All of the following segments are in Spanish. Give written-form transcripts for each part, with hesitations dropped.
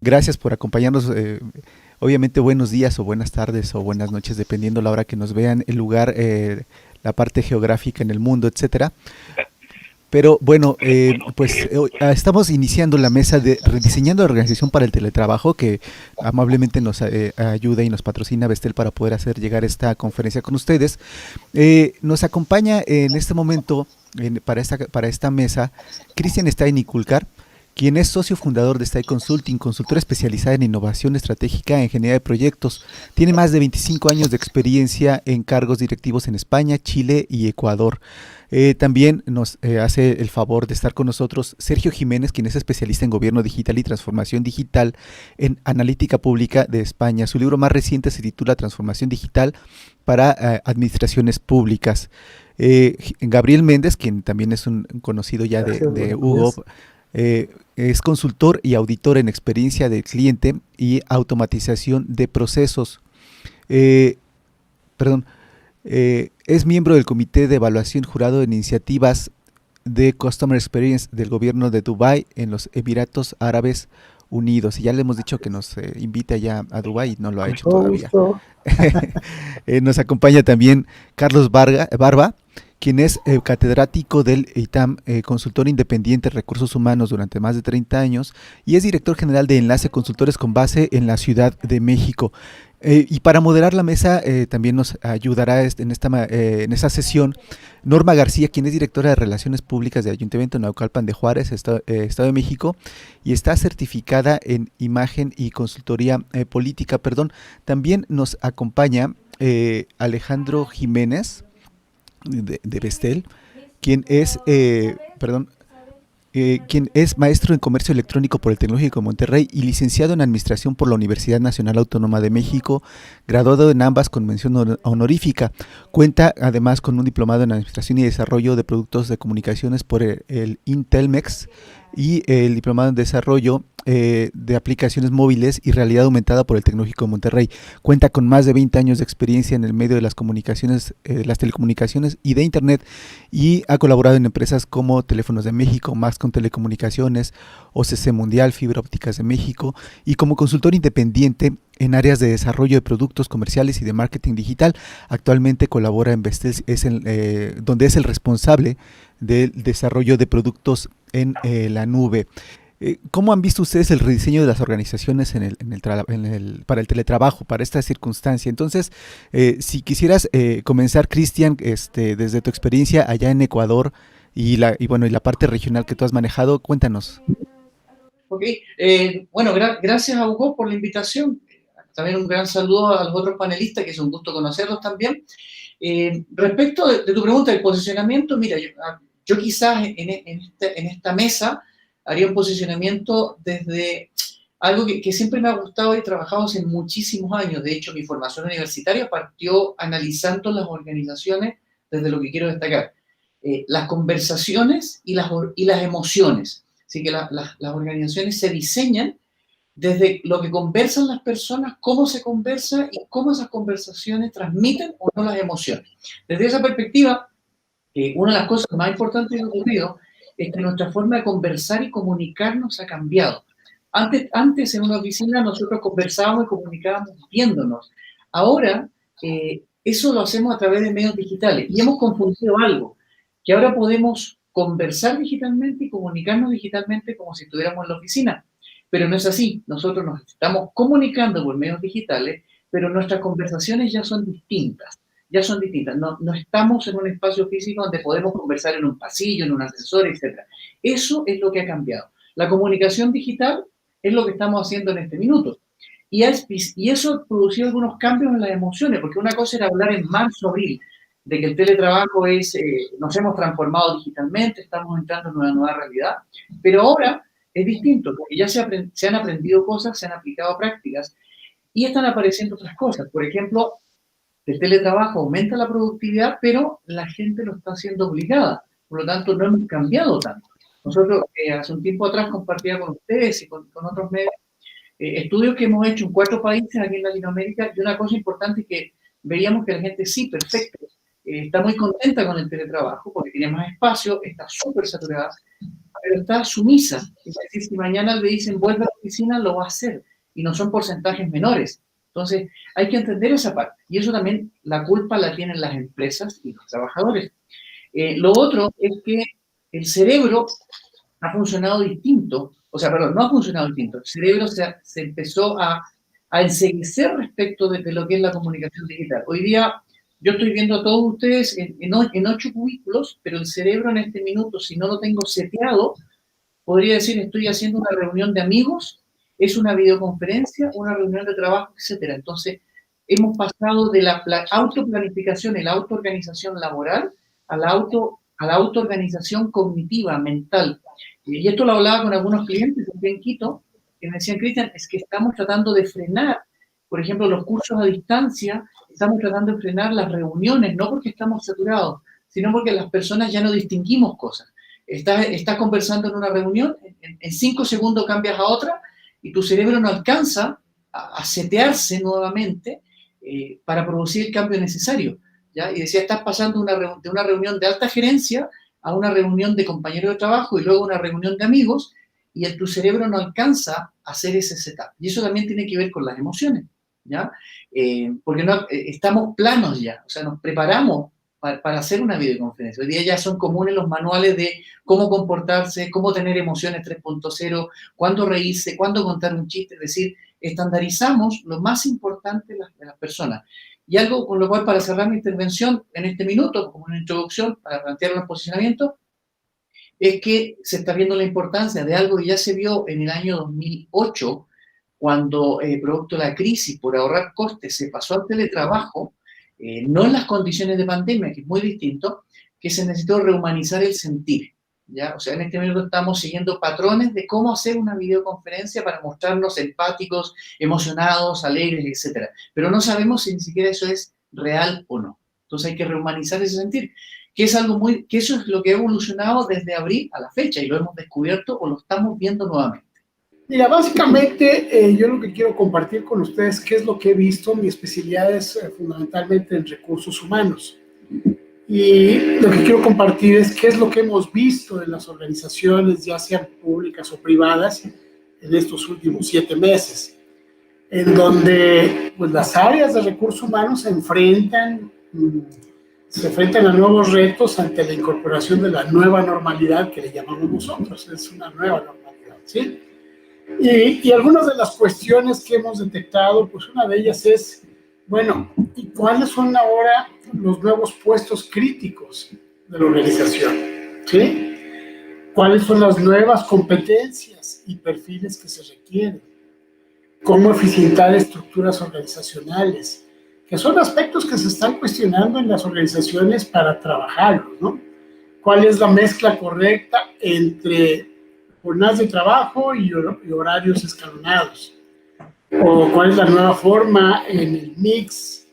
Gracias por acompañarnos. Obviamente buenos días o buenas tardes o buenas noches, dependiendo la hora que nos vean, el lugar, la parte geográfica en el mundo, etcétera. Pero bueno, estamos iniciando la mesa de rediseñando la organización para el teletrabajo que amablemente nos ayuda y nos patrocina Vestel para poder hacer llegar esta conferencia con ustedes. Nos acompaña en este momento para esta mesa Cristian Steiniculcar, quien es socio fundador de Stay Consulting, consultora especializada en innovación estratégica en ingeniería de proyectos. Tiene más de 25 años de experiencia en cargos directivos en España, Chile y Ecuador. También nos hace el favor de estar con nosotros Sergio Jiménez, quien es especialista en gobierno digital y transformación digital en analítica pública de España. Su libro más reciente se titula Transformación digital para administraciones públicas. Gabriel Méndez, quien también es un conocido ya de Hugo, es consultor y auditor en experiencia del cliente y automatización de procesos. Eh, perdón, es miembro del Comité de Evaluación Jurado en Iniciativas de Customer Experience del gobierno de Dubái en los Emiratos Árabes Unidos. Y ya le hemos dicho que nos invita ya a Dubái y no lo ha hecho todavía. Nos acompaña también Carlos Barba, quien es catedrático del ITAM, consultor independiente de recursos humanos durante más de 30 años y es director general de Enlace Consultores con base en la Ciudad de México. Y para moderar la mesa también nos ayudará en esta sesión Norma García, quien es directora de Relaciones Públicas del Ayuntamiento de Naucalpan de Juárez, Estado de México, y está certificada en imagen y consultoría política. También nos acompaña Alejandro Jiménez, de Vestel, quien es, quien es maestro en comercio electrónico por el Tecnológico de Monterrey y licenciado en administración por la Universidad Nacional Autónoma de México, graduado en ambas con mención honorífica. Cuenta además con un diplomado en administración y desarrollo de productos de comunicaciones por el Intelmex y el diplomado en desarrollo de aplicaciones móviles y realidad aumentada por el Tecnológico de Monterrey. Cuenta con más de 20 años de experiencia en el medio de las comunicaciones, las telecomunicaciones y de Internet, y ha colaborado en empresas como Teléfonos de México, Maxcom Telecomunicaciones, OCC Mundial, Fibra Ópticas de México, y como consultor independiente en áreas de desarrollo de productos comerciales y de marketing digital. Actualmente colabora en Vestel, donde es el responsable del desarrollo de productos en la nube. ¿Cómo han visto ustedes el rediseño de las organizaciones para el teletrabajo, para esta circunstancia? Entonces, si quisieras comenzar, Cristian, desde tu experiencia allá en Ecuador y la parte regional que tú has manejado, cuéntanos. Ok, gracias a Hugo por la invitación. También un gran saludo a los otros panelistas, que es un gusto conocerlos también. Respecto de tu pregunta del posicionamiento, mira, yo quizás en esta mesa haría un posicionamiento desde algo que siempre me ha gustado y he trabajado hace muchísimos años. De hecho, mi formación universitaria partió analizando las organizaciones desde lo que quiero destacar. Las conversaciones y las emociones. Así que las organizaciones se diseñan desde lo que conversan las personas, cómo se conversa y cómo esas conversaciones transmiten o no las emociones. Desde esa perspectiva, una de las cosas más importantes que ha ocurrido es que nuestra forma de conversar y comunicarnos ha cambiado. Antes en una oficina nosotros conversábamos y comunicábamos viéndonos. Ahora eso lo hacemos a través de medios digitales y hemos confundido algo, que ahora podemos conversar digitalmente y comunicarnos digitalmente como si estuviéramos en la oficina. Pero no es así. Nosotros nos estamos comunicando por medios digitales, pero nuestras conversaciones ya son distintas. Ya son distintas. No estamos en un espacio físico donde podemos conversar en un pasillo, en un ascensor, etc. Eso es lo que ha cambiado. La comunicación digital es lo que estamos haciendo en este minuto. Y eso ha producido algunos cambios en las emociones, porque una cosa era hablar en marzo, abril, de que el teletrabajo nos hemos transformado digitalmente, estamos entrando en una nueva realidad, pero ahora es distinto, porque ya se han aprendido cosas, se han aplicado prácticas y están apareciendo otras cosas. Por ejemplo, el teletrabajo aumenta la productividad, pero la gente lo está haciendo obligada. Por lo tanto, no hemos cambiado tanto. Nosotros hace un tiempo atrás compartía con ustedes y con otros medios estudios que hemos hecho en 4 países aquí en Latinoamérica, y una cosa importante es que veíamos que la gente sí, perfecto, está muy contenta con el teletrabajo porque tiene más espacio, está súper saturada, pero está sumisa. Es decir, si mañana le dicen vuelve a la oficina, lo va a hacer, y no son porcentajes menores. Entonces, hay que entender esa parte, y eso también la culpa la tienen las empresas y los trabajadores. Lo otro es que el cerebro ha funcionado distinto, o sea, perdón, no ha funcionado distinto, el cerebro se empezó a enseguecer respecto de lo que es la comunicación digital. Hoy día yo estoy viendo a todos ustedes en 8 cubículos, pero el cerebro en este minuto, si no lo tengo seteado, podría decir estoy haciendo una reunión de amigos, es una videoconferencia, una reunión de trabajo, etcétera. Entonces, hemos pasado de la autoplanificación y la autoorganización laboral a la autoorganización cognitiva, mental. Y esto lo hablaba con algunos clientes aquí en Quito, que me decían, Cristian, es que estamos tratando de frenar, por ejemplo, los cursos a distancia, estamos tratando de frenar las reuniones, no porque estamos saturados, sino porque las personas ya no distinguimos cosas. Estás conversando en una reunión, en 5 segundos cambias a otra y tu cerebro no alcanza a setearse nuevamente para producir el cambio necesario. ¿Ya? Y decía, estás pasando de una reunión de alta gerencia a una reunión de compañeros de trabajo y luego una reunión de amigos, y tu cerebro no alcanza a hacer ese setup. Y eso también tiene que ver con las emociones, ¿ya? Porque no, estamos planos ya, o sea, nos preparamos para hacer una videoconferencia. Hoy día ya son comunes los manuales de cómo comportarse, cómo tener emociones 3.0, cuándo reírse, cuándo contar un chiste, es decir, estandarizamos lo más importante de las personas. Y algo con lo cual, para cerrar mi intervención en este minuto, como una introducción para plantear los posicionamientos, es que se está viendo la importancia de algo que ya se vio en el año 2008, cuando, producto de la crisis, por ahorrar costes, se pasó al teletrabajo, no en las condiciones de pandemia, que es muy distinto, que se necesitó rehumanizar el sentir. ¿Ya? O sea, en este momento estamos siguiendo patrones de cómo hacer una videoconferencia para mostrarnos empáticos, emocionados, alegres, etcétera. Pero no sabemos si ni siquiera eso es real o no. Entonces hay que rehumanizar ese sentir, que es algo que eso es lo que ha evolucionado desde abril a la fecha, y lo hemos descubierto o lo estamos viendo nuevamente. Mira, básicamente yo lo que quiero compartir con ustedes, qué es lo que he visto. Mi especialidad es fundamentalmente en recursos humanos. Y lo que quiero compartir es qué es lo que hemos visto en las organizaciones, ya sean públicas o privadas, en estos últimos 7 meses, en donde pues, las áreas de recursos humanos se enfrentan a nuevos retos ante la incorporación de la nueva normalidad que le llamamos nosotros. Es una nueva normalidad, ¿sí? Y algunas de las cuestiones que hemos detectado, pues una de ellas es, bueno, ¿y cuáles son ahora los nuevos puestos críticos de la organización? ¿Sí? ¿Cuáles son las nuevas competencias y perfiles que se requieren? ¿Cómo eficientar estructuras organizacionales? Que son aspectos que se están cuestionando en las organizaciones para trabajarlos, ¿no? ¿Cuál es la mezcla correcta entre jornadas de trabajo y horarios escalonados? ¿O cuál es la nueva forma en el mix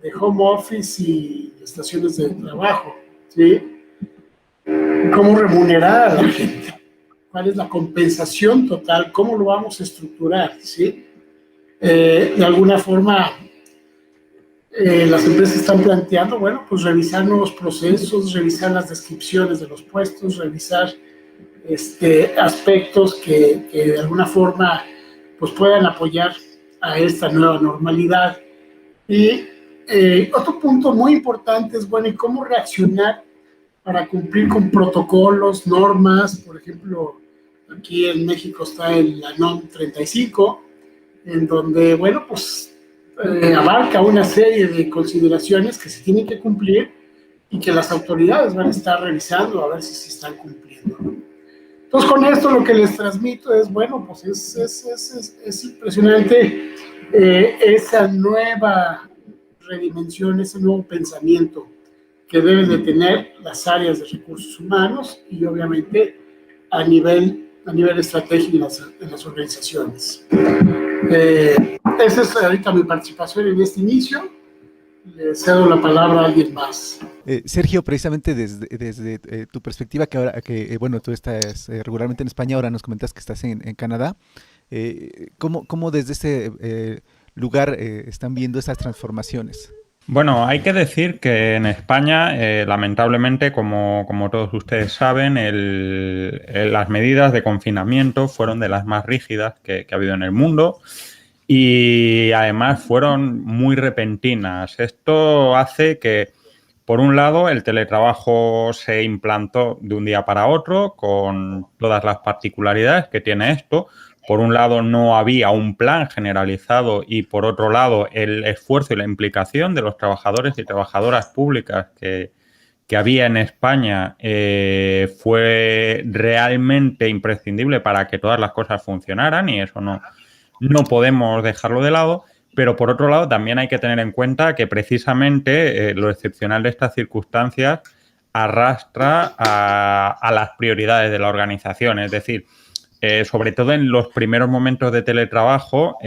de home office y estaciones de trabajo? ¿Sí? ¿Cómo remunerar a la gente? ¿Cuál es la compensación total? ¿Cómo lo vamos a estructurar? ¿Sí? De alguna forma, las empresas están planteando, bueno, pues revisar nuevos procesos, revisar las descripciones de los puestos, revisar aspectos que de alguna forma pues puedan apoyar a esta nueva normalidad. Y otro punto muy importante es, bueno, ¿y cómo reaccionar para cumplir con protocolos, normas? Por ejemplo, aquí en México está la NOM 35, en donde, bueno, pues abarca una serie de consideraciones que se tienen que cumplir y que las autoridades van a estar revisando a ver si se están cumpliendo, ¿no? Entonces, con esto lo que les transmito es, bueno, pues es impresionante esa nueva redimensión, ese nuevo pensamiento que deben de tener las áreas de recursos humanos y obviamente a nivel estratégico en las organizaciones. Esa es ahorita mi participación en este inicio. Le cedo la palabra a alguien más. Sergio, precisamente desde tu perspectiva, que ahora bueno, tú estás regularmente en España, ahora nos comentas que estás en Canadá, ¿cómo desde ese lugar están viendo esas transformaciones? Bueno, hay que decir que en España, lamentablemente, como todos ustedes saben, las medidas de confinamiento fueron de las más rígidas que ha habido en el mundo y además fueron muy repentinas. Esto hace que, por un lado, el teletrabajo se implantó de un día para otro con todas las particularidades que tiene esto. Por un lado, no había un plan generalizado y, por otro lado, el esfuerzo y la implicación de los trabajadores y trabajadoras públicas que había en España fue realmente imprescindible para que todas las cosas funcionaran y eso no podemos dejarlo de lado. Pero, por otro lado, también hay que tener en cuenta que precisamente lo excepcional de estas circunstancias arrastra a las prioridades de la organización. Es decir, sobre todo en los primeros momentos de teletrabajo,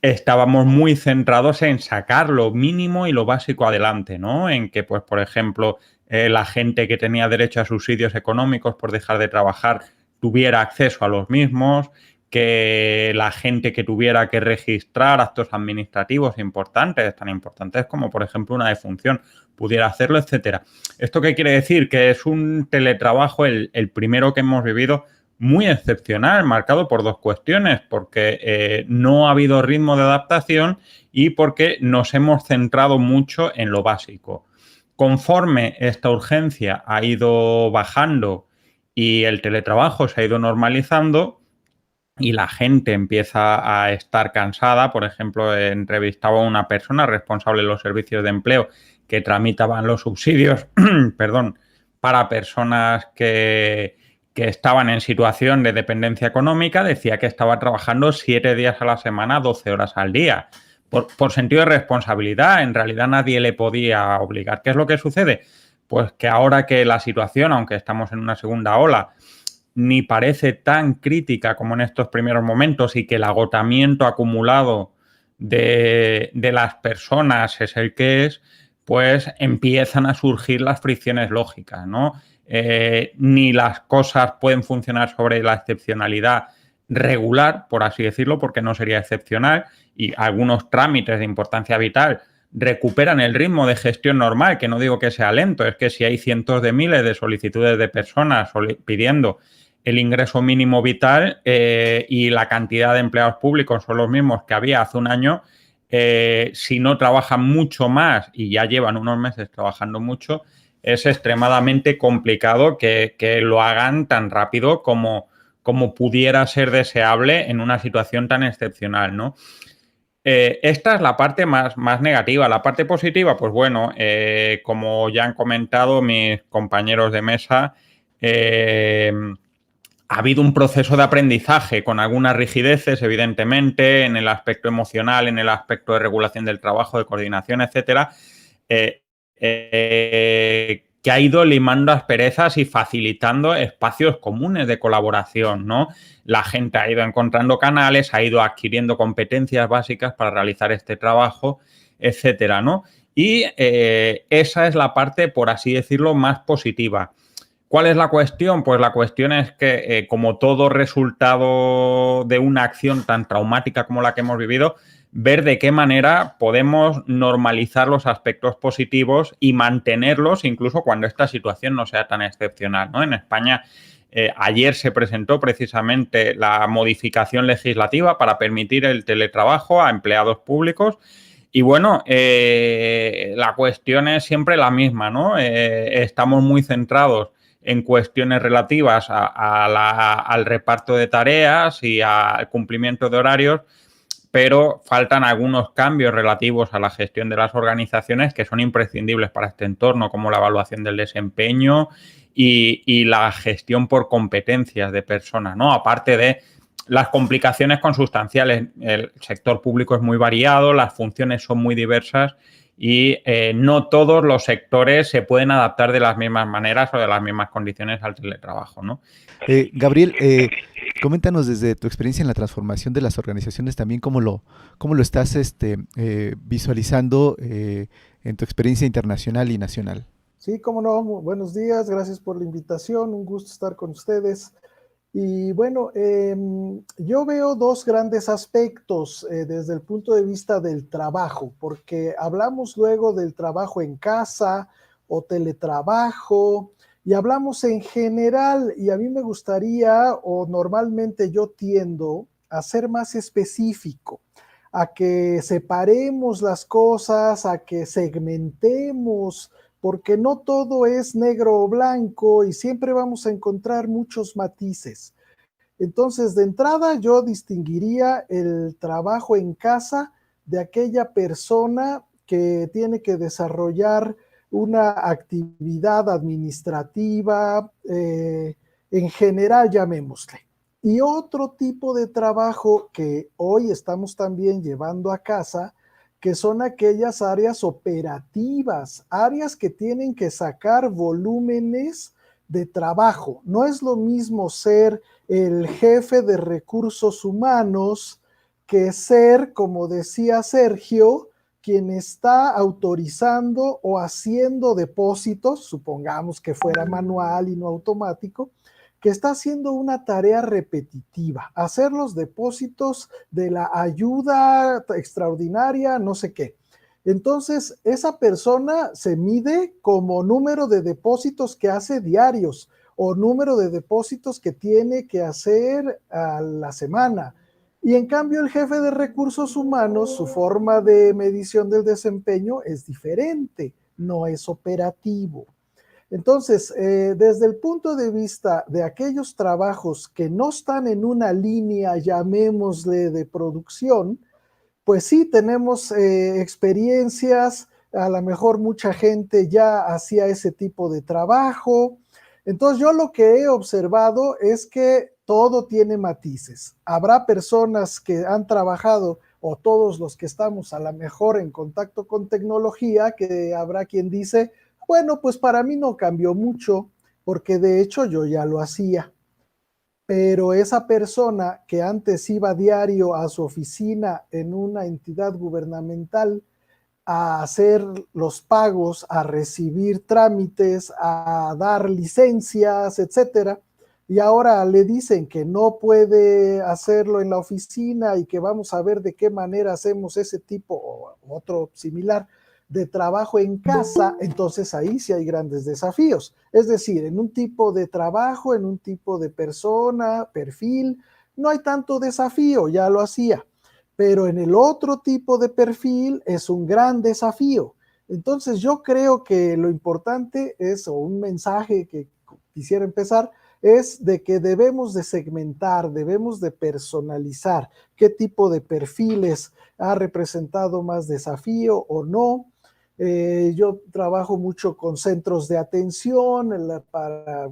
estábamos muy centrados en sacar lo mínimo y lo básico adelante, ¿no? En que, pues, por ejemplo, la gente que tenía derecho a subsidios económicos por dejar de trabajar tuviera acceso a los mismos, que la gente que tuviera que registrar actos administrativos importantes, tan importantes como, por ejemplo, una defunción, pudiera hacerlo, etcétera. ¿Esto qué quiere decir? Que es un teletrabajo, el primero que hemos vivido, muy excepcional, marcado por dos cuestiones, porque no ha habido ritmo de adaptación y porque nos hemos centrado mucho en lo básico. Conforme esta urgencia ha ido bajando y el teletrabajo se ha ido normalizando y la gente empieza a estar cansada, por ejemplo, entrevistaba a una persona responsable de los servicios de empleo que tramitaban los subsidios, perdón, para personas que estaban en situación de dependencia económica, decía que estaba trabajando 7 días a la semana, 12 horas al día. Por sentido de responsabilidad, en realidad nadie le podía obligar. ¿Qué es lo que sucede? Pues que ahora que la situación, aunque estamos en una segunda ola, ni parece tan crítica como en estos primeros momentos y que el agotamiento acumulado de las personas es el que es, pues empiezan a surgir las fricciones lógicas, ¿no? Ni las cosas pueden funcionar sobre la excepcionalidad regular, por así decirlo, porque no sería excepcional, y algunos trámites de importancia vital recuperan el ritmo de gestión normal, que no digo que sea lento, es que si hay cientos de miles de solicitudes de personas pidiendo el ingreso mínimo vital y la cantidad de empleados públicos son los mismos que había hace un año, si no trabajan mucho más y ya llevan unos meses trabajando mucho, es extremadamente complicado que lo hagan tan rápido como pudiera ser deseable en una situación tan excepcional, ¿no? Esta es la parte más negativa. La parte positiva, pues bueno, como ya han comentado mis compañeros de mesa, ha habido un proceso de aprendizaje con algunas rigideces, evidentemente, en el aspecto emocional, en el aspecto de regulación del trabajo, de coordinación, etcétera, que ha ido limando asperezas y facilitando espacios comunes de colaboración, ¿no? La gente ha ido encontrando canales, ha ido adquiriendo competencias básicas para realizar este trabajo, etcétera, ¿no? Y esa es la parte, por así decirlo, más positiva. ¿Cuál es la cuestión? Pues la cuestión es que, como todo resultado de una acción tan traumática como la que hemos vivido, ver de qué manera podemos normalizar los aspectos positivos y mantenerlos incluso cuando esta situación no sea tan excepcional, ¿no? En España, ayer se presentó precisamente la modificación legislativa para permitir el teletrabajo a empleados públicos. Y bueno, la cuestión es siempre la misma, ¿no? Estamos muy centrados en cuestiones relativas al reparto de tareas y al cumplimiento de horarios, pero faltan algunos cambios relativos a la gestión de las organizaciones que son imprescindibles para este entorno, como la evaluación del desempeño y la gestión por competencias de personas, ¿no? Aparte de las complicaciones consustanciales. El sector público es muy variado, las funciones son muy diversas y no todos los sectores se pueden adaptar de las mismas maneras o de las mismas condiciones al teletrabajo, ¿no? Gabriel, Coméntanos desde tu experiencia en la transformación de las organizaciones también cómo lo estás visualizando en tu experiencia internacional y nacional. Sí, cómo no, buenos días, gracias por la invitación, un gusto estar con ustedes. Y bueno, yo veo dos grandes aspectos desde el punto de vista del trabajo, porque hablamos luego del trabajo en casa o teletrabajo, y hablamos en general, y a mí me gustaría, o normalmente yo tiendo a ser más específico, a que separemos las cosas, a que segmentemos, porque no todo es negro o blanco y siempre vamos a encontrar muchos matices. Entonces, de entrada, yo distinguiría el trabajo en casa de aquella persona que tiene que desarrollar una actividad administrativa, en general, llamémosle. Y otro tipo de trabajo que hoy estamos también llevando a casa, que son aquellas áreas operativas, áreas que tienen que sacar volúmenes de trabajo. No es lo mismo ser el jefe de recursos humanos que ser, como decía Sergio, quien está autorizando o haciendo depósitos, supongamos que fuera manual y no automático, que está haciendo una tarea repetitiva, hacer los depósitos de la ayuda extraordinaria, no sé qué. Entonces, esa persona se mide como número de depósitos que hace diarios o número de depósitos que tiene que hacer a la semana. Y en cambio, el jefe de recursos humanos, su forma de medición del desempeño es diferente, no es operativo. Entonces, desde el punto de vista de aquellos trabajos que no están en una línea, llamémosle, de producción, pues sí, tenemos experiencias, a lo mejor mucha gente ya hacía ese tipo de trabajo. Entonces, yo lo que he observado es que todo tiene matices. Habrá personas que han trabajado, o todos los que estamos a lo mejor en contacto con tecnología, que habrá quien dice, bueno, pues para mí no cambió mucho, porque de hecho yo ya lo hacía. Pero esa persona que antes iba diario a su oficina en una entidad gubernamental a hacer los pagos, a recibir trámites, a dar licencias, etcétera, y ahora le dicen que no puede hacerlo en la oficina y que vamos a ver de qué manera hacemos ese tipo o otro similar de trabajo en casa, entonces ahí sí hay grandes desafíos. Es decir, en un tipo de trabajo, en un tipo de persona, perfil, no hay tanto desafío, ya lo hacía. Pero en el otro tipo de perfil es un gran desafío. Entonces yo creo que lo importante es, o un mensaje que quisiera empezar, es de que debemos de segmentar, debemos de personalizar qué tipo de perfiles ha representado más desafío o no. Yo trabajo mucho con centros de atención para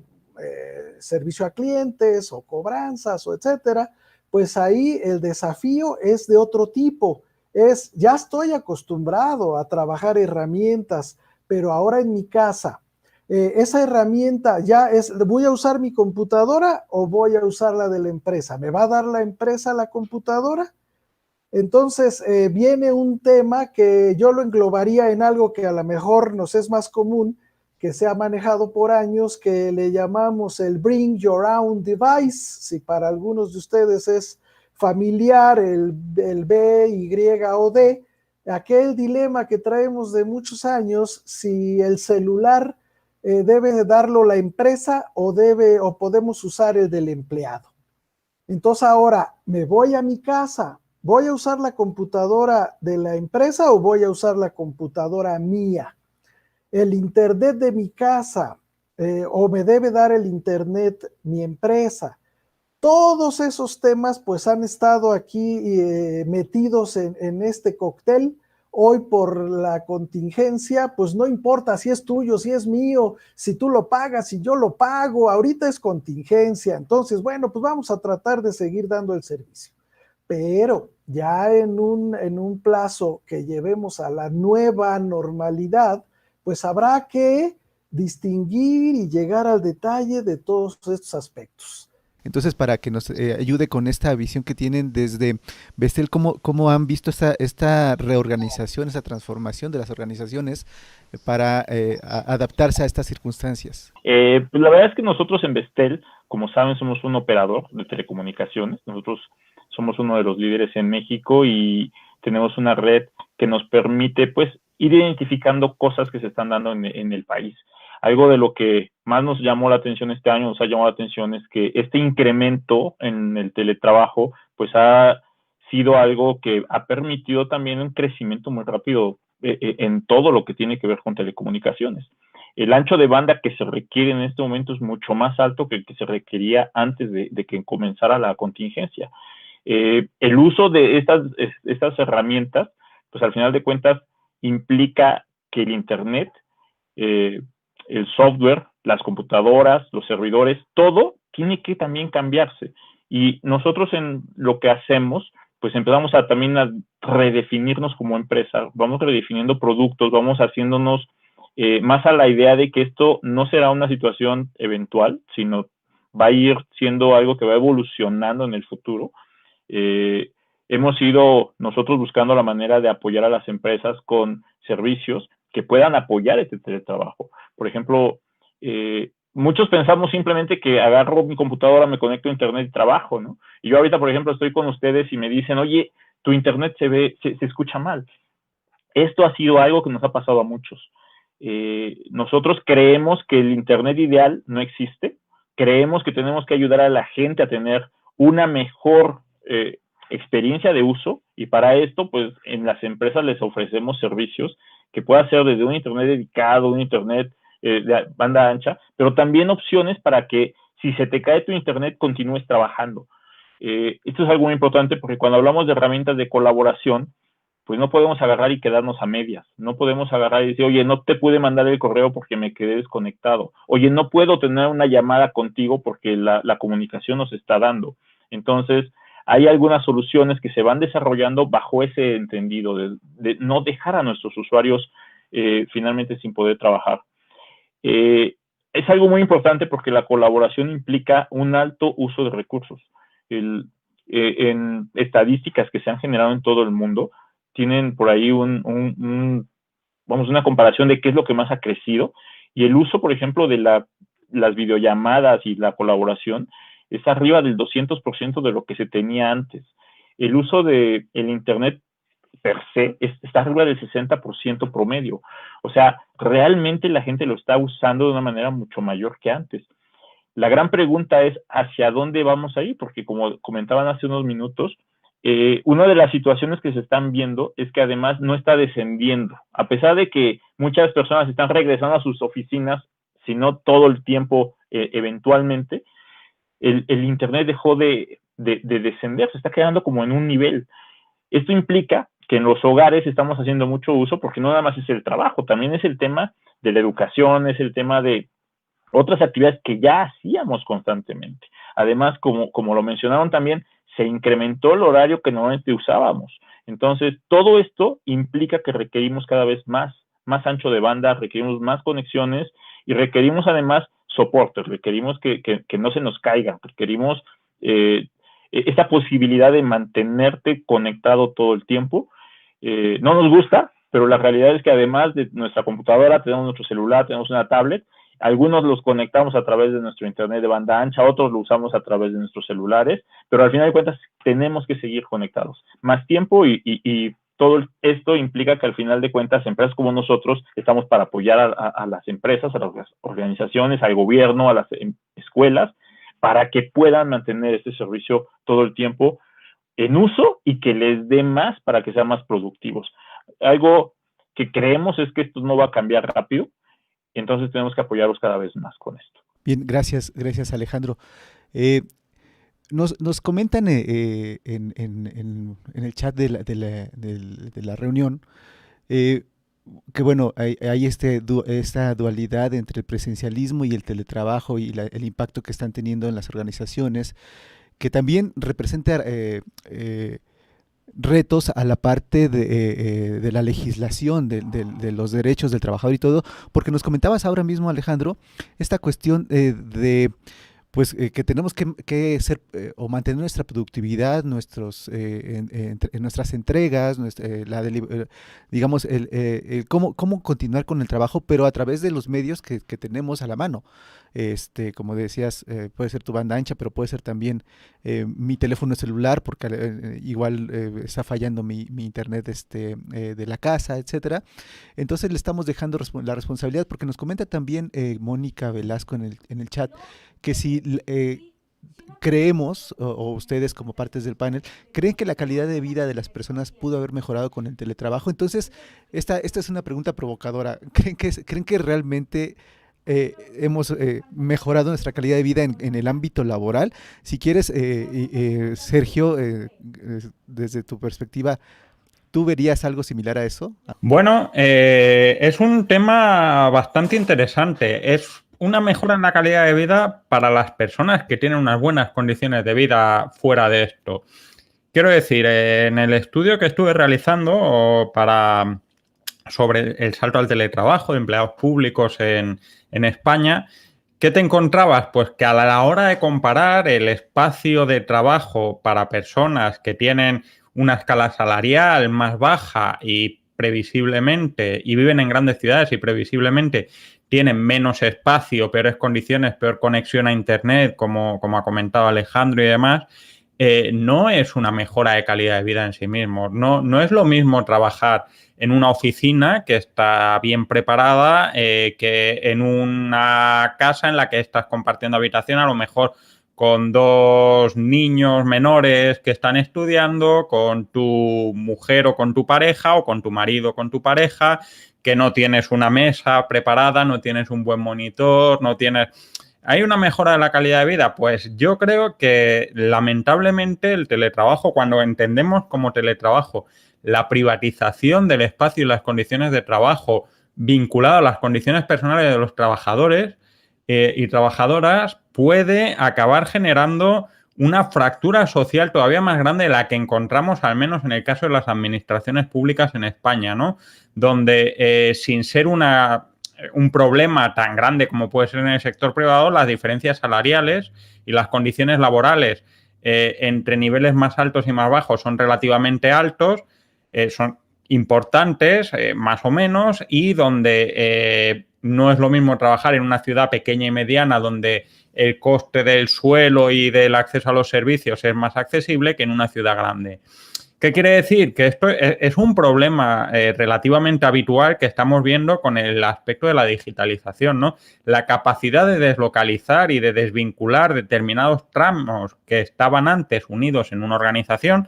servicio a clientes o cobranzas o etcétera. Pues ahí el desafío es de otro tipo. Ya estoy acostumbrado a trabajar herramientas, pero ahora en mi casa, esa herramienta ya es, ¿voy a usar mi computadora o voy a usar la de la empresa? ¿Me va a dar la empresa la computadora? Entonces viene un tema que yo lo englobaría en algo que a lo mejor nos es más común, que se ha manejado por años, que le llamamos el Bring Your Own Device. Si para algunos de ustedes es familiar el B, Y o D, aquel dilema que traemos de muchos años, si el celular debe darlo la empresa o podemos usar el del empleado. Entonces ahora me voy a mi casa, ¿voy a usar la computadora de la empresa o voy a usar la computadora mía? El internet de mi casa, o me debe dar el internet mi empresa. Todos esos temas pues han estado aquí metidos en este cóctel. Hoy por la contingencia, pues no importa si es tuyo, si es mío, si tú lo pagas, si yo lo pago, ahorita es contingencia. Entonces, bueno, pues vamos a tratar de seguir dando el servicio. Pero ya en un plazo que llevemos a la nueva normalidad, pues habrá que distinguir y llegar al detalle de todos estos aspectos. Entonces, para que nos ayude con esta visión que tienen desde Vestel, ¿cómo han visto esta reorganización, esta transformación de las organizaciones para adaptarse a estas circunstancias? Pues la verdad es que nosotros en Vestel, como saben, somos un operador de telecomunicaciones. Nosotros somos uno de los líderes en México y tenemos una red que nos permite, pues, ir identificando cosas que se están dando en el país. Algo de lo que más nos llamó la atención este año, nos ha llamado la atención, es que este incremento en el teletrabajo, pues ha sido algo que ha permitido también un crecimiento muy rápido en todo lo que tiene que ver con telecomunicaciones. El ancho de banda que se requiere en este momento es mucho más alto que el que se requería antes de que comenzara la contingencia. El uso de estas herramientas, pues al final de cuentas, implica que el Internet, el software, las computadoras, los servidores, todo tiene que también cambiarse. Y nosotros en lo que hacemos, pues empezamos también a redefinirnos como empresa, vamos redefiniendo productos, vamos haciéndonos más a la idea de que esto no será una situación eventual, sino va a ir siendo algo que va evolucionando en el futuro. Hemos ido nosotros buscando la manera de apoyar a las empresas con servicios que puedan apoyar este teletrabajo. Por ejemplo, muchos pensamos simplemente que agarro mi computadora, me conecto a internet y trabajo, ¿no? Y yo ahorita, por ejemplo, estoy con ustedes y me dicen, oye, tu internet se escucha mal. Esto ha sido algo que nos ha pasado a muchos. Nosotros creemos que el internet ideal no existe. Creemos que tenemos que ayudar a la gente a tener una mejor experiencia de uso, y para esto, pues, en las empresas les ofrecemos servicios que pueda ser desde un internet dedicado, un internet de banda ancha, pero también opciones para que si se te cae tu internet continúes trabajando. Esto es algo muy importante porque cuando hablamos de herramientas de colaboración, pues no podemos agarrar y quedarnos a medias. No podemos agarrar y decir, oye, no te pude mandar el correo porque me quedé desconectado. Oye, no puedo tener una llamada contigo porque la comunicación nos está dando. Entonces, hay algunas soluciones que se van desarrollando bajo ese entendido de no dejar a nuestros usuarios finalmente sin poder trabajar. Es algo muy importante porque la colaboración implica un alto uso de recursos. En estadísticas que se han generado en todo el mundo, tienen por ahí una comparación de qué es lo que más ha crecido, y el uso, por ejemplo, de las videollamadas y la colaboración es arriba del 200% de lo que se tenía antes. El uso del Internet per se está arriba del 60% promedio. O sea, realmente la gente lo está usando de una manera mucho mayor que antes. La gran pregunta es, ¿hacia dónde vamos a ir? Porque como comentaban hace unos minutos, una de las situaciones que se están viendo es que además no está descendiendo. A pesar de que muchas personas están regresando a sus oficinas, si no todo el tiempo eventualmente, el Internet dejó de descender, se está quedando como en un nivel. Esto implica que en los hogares estamos haciendo mucho uso, porque no nada más es el trabajo, también es el tema de la educación, es el tema de otras actividades que ya hacíamos constantemente. Además, como lo mencionaron también, se incrementó el horario que normalmente usábamos. Entonces, todo esto implica que requerimos cada vez más ancho de banda, requerimos más conexiones y requerimos además soporte, requerimos que no se nos caiga, requerimos esta posibilidad de mantenerte conectado todo el tiempo. No nos gusta, pero la realidad es que además de nuestra computadora, tenemos nuestro celular, tenemos una tablet. Algunos los conectamos a través de nuestro internet de banda ancha, otros lo usamos a través de nuestros celulares, pero al final de cuentas tenemos que seguir conectados. Más tiempo y todo esto implica que al final de cuentas empresas como nosotros estamos para apoyar a las empresas, a las organizaciones, al gobierno, a las escuelas, para que puedan mantener este servicio todo el tiempo en uso y que les dé más para que sean más productivos. Algo que creemos es que esto no va a cambiar rápido, entonces tenemos que apoyarlos cada vez más con esto. Bien, gracias Alejandro. Nos comentan en el chat de la reunión que bueno, hay esta dualidad entre el presencialismo y el teletrabajo y el impacto que están teniendo en las organizaciones, que también representa retos a la parte de la legislación, de los derechos del trabajador y todo, porque nos comentabas ahora mismo, Alejandro, esta cuestión de pues que tenemos que ser o mantener nuestra productividad, en nuestras entregas, digamos, cómo continuar con el trabajo, pero a través de los medios que tenemos a la mano. Como decías, puede ser tu banda ancha, pero puede ser también mi teléfono celular, porque igual está fallando mi internet de la casa, etcétera. Entonces le estamos dejando la responsabilidad, porque nos comenta también Mónica Velasco en el chat, que si creemos, o ustedes como partes del panel, creen que la calidad de vida de las personas pudo haber mejorado con el teletrabajo. Entonces, esta es una pregunta provocadora. ¿Creen que realmente hemos mejorado nuestra calidad de vida en el ámbito laboral? Si quieres, Sergio, desde tu perspectiva, ¿tú verías algo similar a eso? Bueno, es un tema bastante interesante. Es una mejora en la calidad de vida para las personas que tienen unas buenas condiciones de vida fuera de esto. Quiero decir, en el estudio que estuve realizando sobre el salto al teletrabajo de empleados públicos en España, ¿qué te encontrabas? Pues que a la hora de comparar el espacio de trabajo para personas que tienen una escala salarial más baja y previsiblemente, y viven en grandes ciudades y previsiblemente tienen menos espacio, peores condiciones, peor conexión a internet, como ha comentado Alejandro y demás, no es una mejora de calidad de vida en sí mismo. No es lo mismo trabajar en una oficina que está bien preparada que en una casa en la que estás compartiendo habitación, a lo mejor con dos niños menores que están estudiando, con tu mujer o con tu pareja, o con tu marido o con tu pareja, que no tienes una mesa preparada, no tienes un buen monitor, no tienes... ¿Hay una mejora de la calidad de vida? Pues yo creo que lamentablemente el teletrabajo, cuando entendemos como teletrabajo la privatización del espacio y las condiciones de trabajo vinculado a las condiciones personales de los trabajadores y trabajadoras, puede acabar generando una fractura social todavía más grande de la que encontramos, al menos en el caso de las administraciones públicas en España, ¿no? Donde sin ser un problema tan grande como puede ser en el sector privado, las diferencias salariales y las condiciones laborales entre niveles más altos y más bajos son relativamente altos, son importantes, más o menos, y donde no es lo mismo trabajar en una ciudad pequeña y mediana donde el coste del suelo y del acceso a los servicios es más accesible que en una ciudad grande. ¿Qué quiere decir? Que esto es un problema relativamente habitual que estamos viendo con el aspecto de la digitalización, ¿no? La capacidad de deslocalizar y de desvincular determinados tramos que estaban antes unidos en una organización.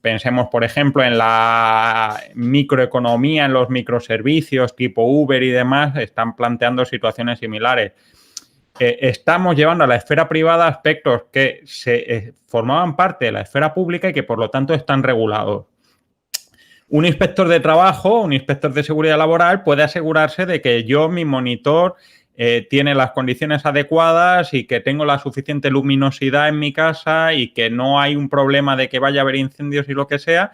Pensemos, por ejemplo, en la microeconomía, en los microservicios tipo Uber y demás, están planteando situaciones similares. Estamos llevando a la esfera privada aspectos que formaban parte de la esfera pública y que, por lo tanto, están regulados. Un inspector de trabajo, un inspector de seguridad laboral puede asegurarse de que mi monitor tiene las condiciones adecuadas y que tengo la suficiente luminosidad en mi casa y que no hay un problema de que vaya a haber incendios y lo que sea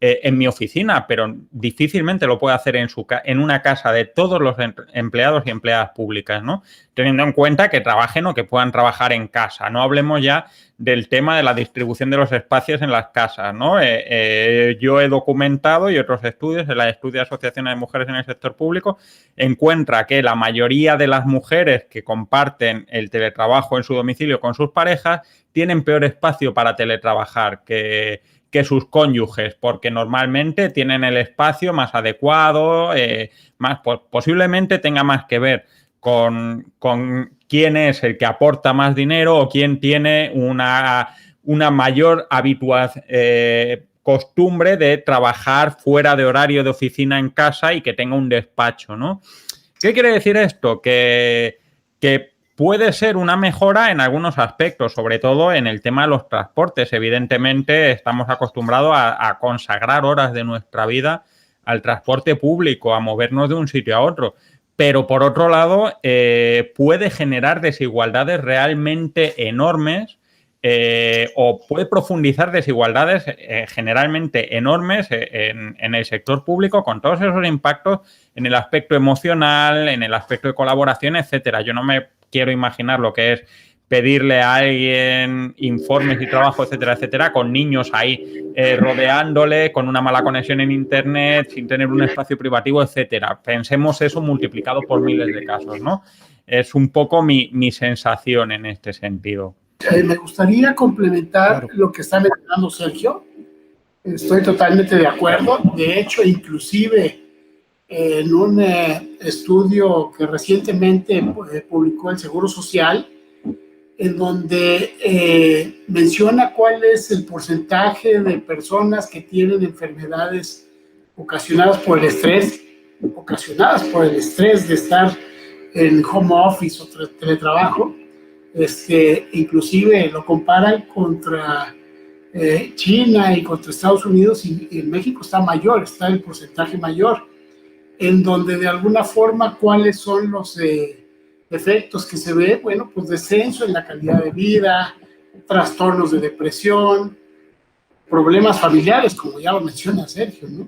en mi oficina, pero difícilmente lo puede hacer en una casa de todos los empleados y empleadas públicas, ¿no? Teniendo en cuenta que trabajen o que puedan trabajar en casa. No hablemos ya del tema de la distribución de los espacios en las casas, ¿no? Yo he documentado, y otros estudios, el estudio de asociaciones de mujeres en el sector público, encuentra que la mayoría de las mujeres que comparten el teletrabajo en su domicilio con sus parejas tienen peor espacio para teletrabajar que sus cónyuges, porque normalmente tienen el espacio más adecuado, posiblemente tenga más que ver con quién es el que aporta más dinero o quién tiene una mayor costumbre de trabajar fuera de horario de oficina en casa y que tenga un despacho, ¿no? ¿Qué quiere decir esto? Que puede ser una mejora en algunos aspectos, sobre todo en el tema de los transportes. Evidentemente, estamos acostumbrados a consagrar horas de nuestra vida al transporte público, a movernos de un sitio a otro. Pero, por otro lado, puede generar desigualdades realmente enormes o puede profundizar desigualdades generalmente enormes en el sector público, con todos esos impactos en el aspecto emocional, en el aspecto de colaboración, etcétera. Yo no me quiero imaginar lo que es pedirle a alguien informes y trabajo, etcétera, etcétera, con niños ahí rodeándole, con una mala conexión en internet, sin tener un espacio privativo, etcétera. Pensemos eso multiplicado por miles de casos, ¿no? Es un poco mi sensación en este sentido. Me gustaría complementar lo que está mencionando Sergio. Estoy totalmente de acuerdo. De hecho, inclusive en un estudio que recientemente publicó el Seguro Social, en donde menciona cuál es el porcentaje de personas que tienen enfermedades ocasionadas por el estrés de estar en home office o teletrabajo. Inclusive lo comparan contra China y contra Estados Unidos, y en México está el porcentaje mayor, en donde de alguna forma, ¿cuáles son los efectos que se ve? Bueno, pues descenso en la calidad de vida, trastornos de depresión, problemas familiares, como ya lo menciona Sergio, ¿no?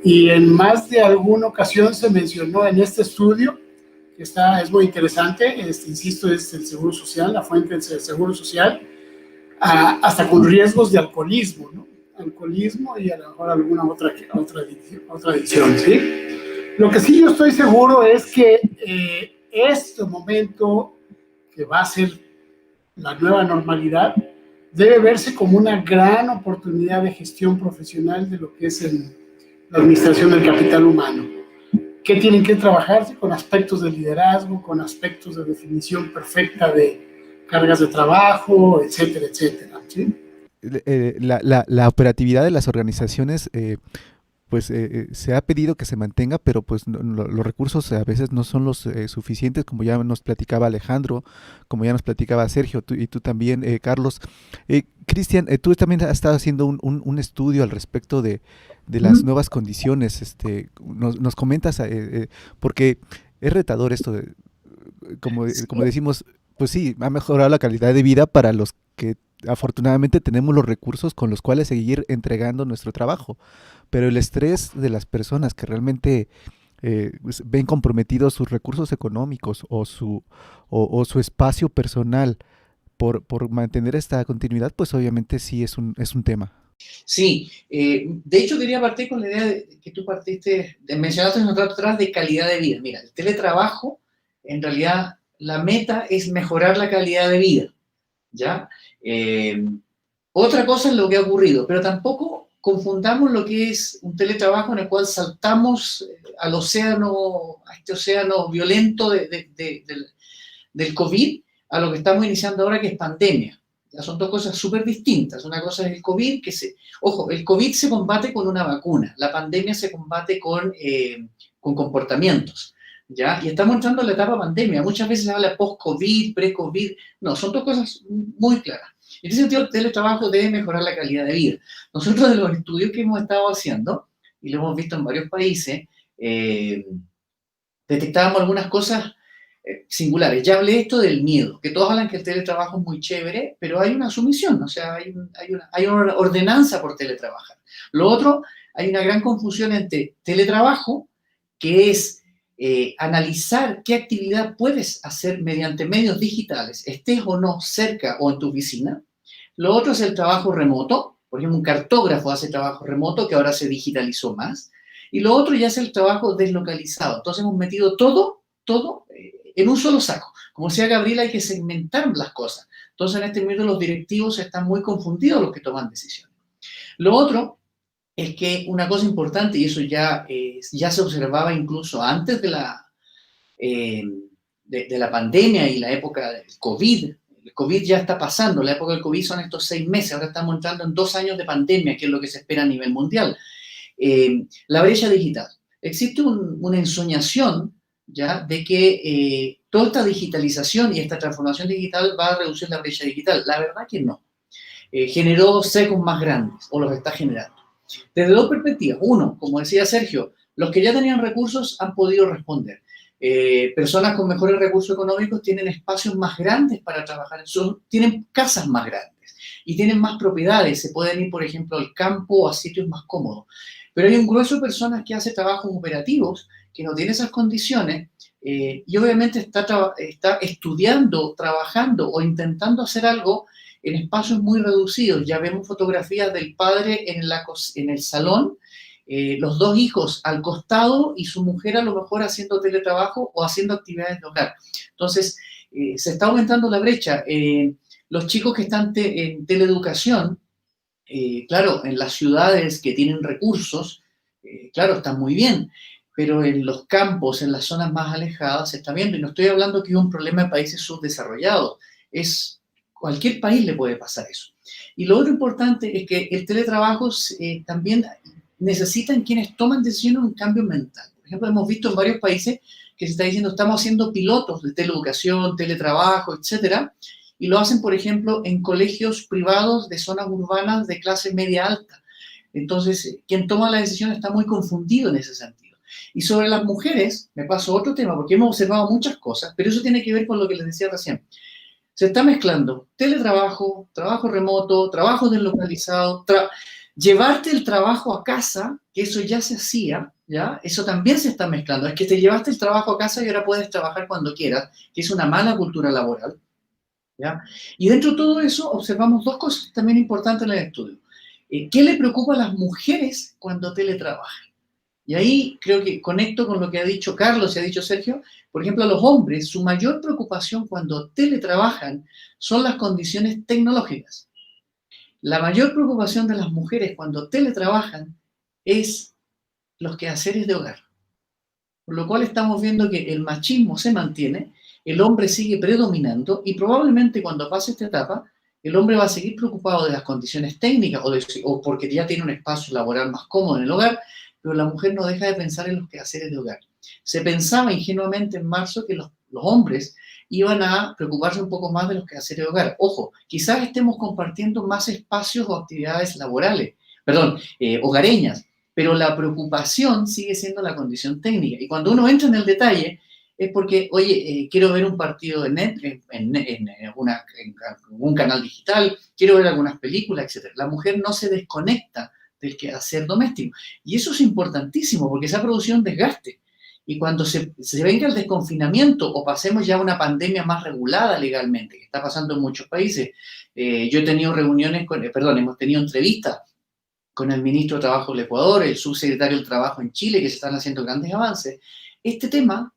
Y en más de alguna ocasión se mencionó en este estudio, que es muy interesante, insisto, es el Seguro Social, la fuente del Seguro Social, hasta con riesgos de alcoholismo, ¿no? Alcoholismo y a lo mejor alguna otra adicción, ¿sí? Lo que sí yo estoy seguro es que este momento, que va a ser la nueva normalidad, debe verse como una gran oportunidad de gestión profesional de lo que es la administración del capital humano. ¿Qué tienen que trabajarse? Con aspectos de liderazgo, con aspectos de definición perfecta de cargas de trabajo, etcétera, etcétera, ¿sí? La operatividad de las organizaciones se ha pedido que se mantenga, pero pues los recursos a veces no son los suficientes, como ya nos platicaba Alejandro, como ya nos platicaba Sergio, y tú también, Carlos. Cristian, tú también has estado haciendo un estudio al respecto de las nuevas condiciones. Nos comentas, porque es retador esto, como decimos, pues sí, ha mejorado la calidad de vida para los que afortunadamente tenemos los recursos con los cuales seguir entregando nuestro trabajo, pero el estrés de las personas que realmente ven comprometidos sus recursos económicos o su espacio personal por mantener esta continuidad, pues obviamente sí es un tema. Sí, de hecho quería partir con la idea que tú mencionaste un rato atrás de calidad de vida. Mira, el teletrabajo, en realidad la meta es mejorar la calidad de vida, ¿ya? Otra cosa es lo que ha ocurrido, pero tampoco confundamos lo que es un teletrabajo en el cual saltamos al océano, a este océano violento del COVID, a lo que estamos iniciando ahora, que es pandemia. Ya son dos cosas súper distintas. Una cosa es el COVID, el COVID se combate con una vacuna, la pandemia se combate con comportamientos, ¿ya? Y estamos entrando en la etapa pandemia. Muchas veces se habla post-COVID, pre-COVID. No, son dos cosas muy claras. En ese sentido, el teletrabajo debe mejorar la calidad de vida. Nosotros, de los estudios que hemos estado haciendo, y lo hemos visto en varios países, detectábamos algunas cosas singulares. Ya hablé esto del miedo, que todos hablan que el teletrabajo es muy chévere, pero hay una sumisión, o sea, hay una ordenanza por teletrabajar. Lo otro, hay una gran confusión entre teletrabajo, que es analizar qué actividad puedes hacer mediante medios digitales, estés o no cerca o en tu oficina. Lo otro es el trabajo remoto. Por ejemplo, un cartógrafo hace trabajo remoto, que ahora se digitalizó más. Y lo otro ya es el trabajo deslocalizado. Entonces hemos metido todo en un solo saco. Como decía Gabriel, hay que segmentar las cosas. Entonces en este momento los directivos están muy confundidos, los que toman decisiones. Lo otro es que una cosa importante, y eso ya se observaba incluso antes de la pandemia y la época del COVID. El COVID ya está pasando, la época del COVID son estos 6 meses, ahora estamos entrando en 2 años de pandemia, que es lo que se espera a nivel mundial. La brecha digital. Existe una ensoñación, ¿ya?, de que toda esta digitalización y esta transformación digital va a reducir la brecha digital. La verdad que no. Generó sesgos más grandes, o los está generando. Desde dos perspectivas. Uno, como decía Sergio, los que ya tenían recursos han podido responder. Personas con mejores recursos económicos tienen espacios más grandes para trabajar, tienen casas más grandes y tienen más propiedades, se pueden ir, por ejemplo, al campo o a sitios más cómodos. Pero hay un grueso de personas que hacen trabajos operativos que no tiene esas condiciones y obviamente está estudiando, trabajando o intentando hacer algo en espacios muy reducidos. Ya vemos fotografías del padre en el salón, los dos hijos al costado y su mujer a lo mejor haciendo teletrabajo o haciendo actividades de hogar. Entonces, se está aumentando la brecha. Los chicos que están en teleeducación, claro, en las ciudades que tienen recursos, claro, están muy bien, pero en los campos, en las zonas más alejadas, se está viendo, y no estoy hablando que es un problema de países subdesarrollados, cualquier país le puede pasar eso. Y lo otro importante es que el teletrabajo también necesitan quienes toman decisiones un cambio mental. Por ejemplo, hemos visto en varios países que se está diciendo, estamos haciendo pilotos de teleeducación, teletrabajo, etcétera, y lo hacen, por ejemplo, en colegios privados de zonas urbanas de clase media alta. Entonces, quien toma la decisión está muy confundido en ese sentido. Y sobre las mujeres, me paso a otro tema, porque hemos observado muchas cosas, pero eso tiene que ver con lo que les decía recién. Se está mezclando teletrabajo, trabajo remoto, trabajo deslocalizado, llevarte el trabajo a casa, que eso ya se hacía, ¿ya? Eso también se está mezclando. Es que te llevaste el trabajo a casa y ahora puedes trabajar cuando quieras, que es una mala cultura laboral, ¿ya? Y dentro de todo eso observamos dos cosas también importantes en el estudio. ¿Qué le preocupa a las mujeres cuando teletrabajan? Y ahí creo que conecto con lo que ha dicho Carlos y ha dicho Sergio. Por ejemplo, a los hombres, su mayor preocupación cuando teletrabajan son las condiciones tecnológicas. La mayor preocupación de las mujeres cuando teletrabajan es los quehaceres de hogar. Por lo cual estamos viendo que el machismo se mantiene, el hombre sigue predominando y probablemente cuando pase esta etapa, el hombre va a seguir preocupado de las condiciones técnicas o porque ya tiene un espacio laboral más cómodo en el hogar, pero la mujer no deja de pensar en los quehaceres de hogar. Se pensaba ingenuamente en marzo que los hombres iban a preocuparse un poco más de los quehaceres de hogar. Ojo, quizás estemos compartiendo más espacios o actividades laborales, hogareñas, pero la preocupación sigue siendo la condición técnica. Y cuando uno entra en el detalle, es porque, oye, quiero ver un partido en un canal digital, quiero ver algunas películas, etc. La mujer no se desconecta del quehacer doméstico. Y eso es importantísimo porque se ha producido un desgaste. Y cuando se venga el desconfinamiento o pasemos ya a una pandemia más regulada legalmente, que está pasando en muchos países, yo he tenido hemos tenido entrevistas con el ministro de Trabajo del Ecuador, el subsecretario del Trabajo en Chile, que se están haciendo grandes avances. Este tema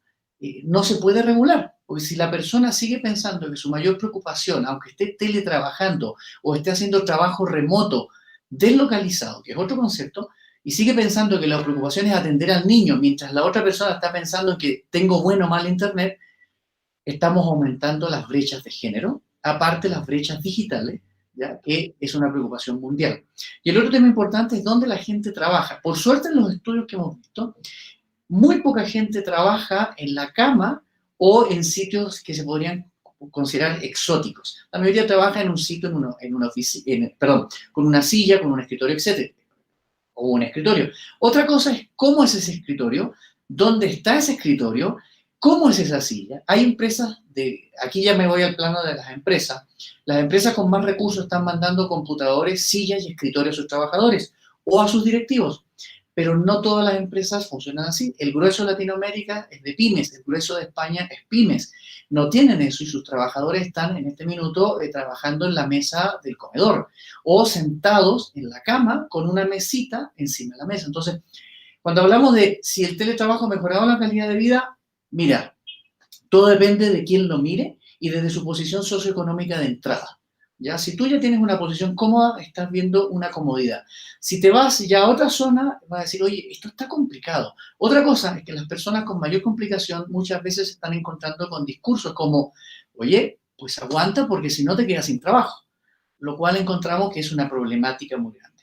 no se puede regular, porque si la persona sigue pensando que su mayor preocupación, aunque esté teletrabajando o esté haciendo trabajo remoto, deslocalizado, que es otro concepto, y sigue pensando que la preocupación es atender al niño, mientras la otra persona está pensando que tengo bueno o mal internet, estamos aumentando las brechas de género, aparte las brechas digitales, ¿ya? Que es una preocupación mundial. Y el otro tema importante es dónde la gente trabaja. Por suerte, en los estudios que hemos visto, muy poca gente trabaja en la cama o en sitios que se podrían considerar exóticos. La mayoría trabaja en un sitio, en una oficina, con una silla, con un escritorio, etc. O un escritorio. Otra cosa es cómo es ese escritorio, dónde está ese escritorio, cómo es esa silla. Hay empresas aquí ya me voy al plano de las empresas. Las empresas con más recursos están mandando computadores, sillas y escritorios a sus trabajadores o a sus directivos. Pero no todas las empresas funcionan así. El grueso de Latinoamérica es de pymes, el grueso de España es pymes. No tienen eso y sus trabajadores están en este minuto trabajando en la mesa del comedor o sentados en la cama con una mesita encima de la mesa. Entonces, cuando hablamos de si el teletrabajo ha mejorado la calidad de vida, mira, todo depende de quién lo mire y desde su posición socioeconómica de entrada. ¿Ya? Si tú ya tienes una posición cómoda, estás viendo una comodidad. Si te vas ya a otra zona, vas a decir, oye, esto está complicado. Otra cosa es que las personas con mayor complicación muchas veces se están encontrando con discursos como, oye, pues aguanta porque si no te quedas sin trabajo. Lo cual encontramos que es una problemática muy grande.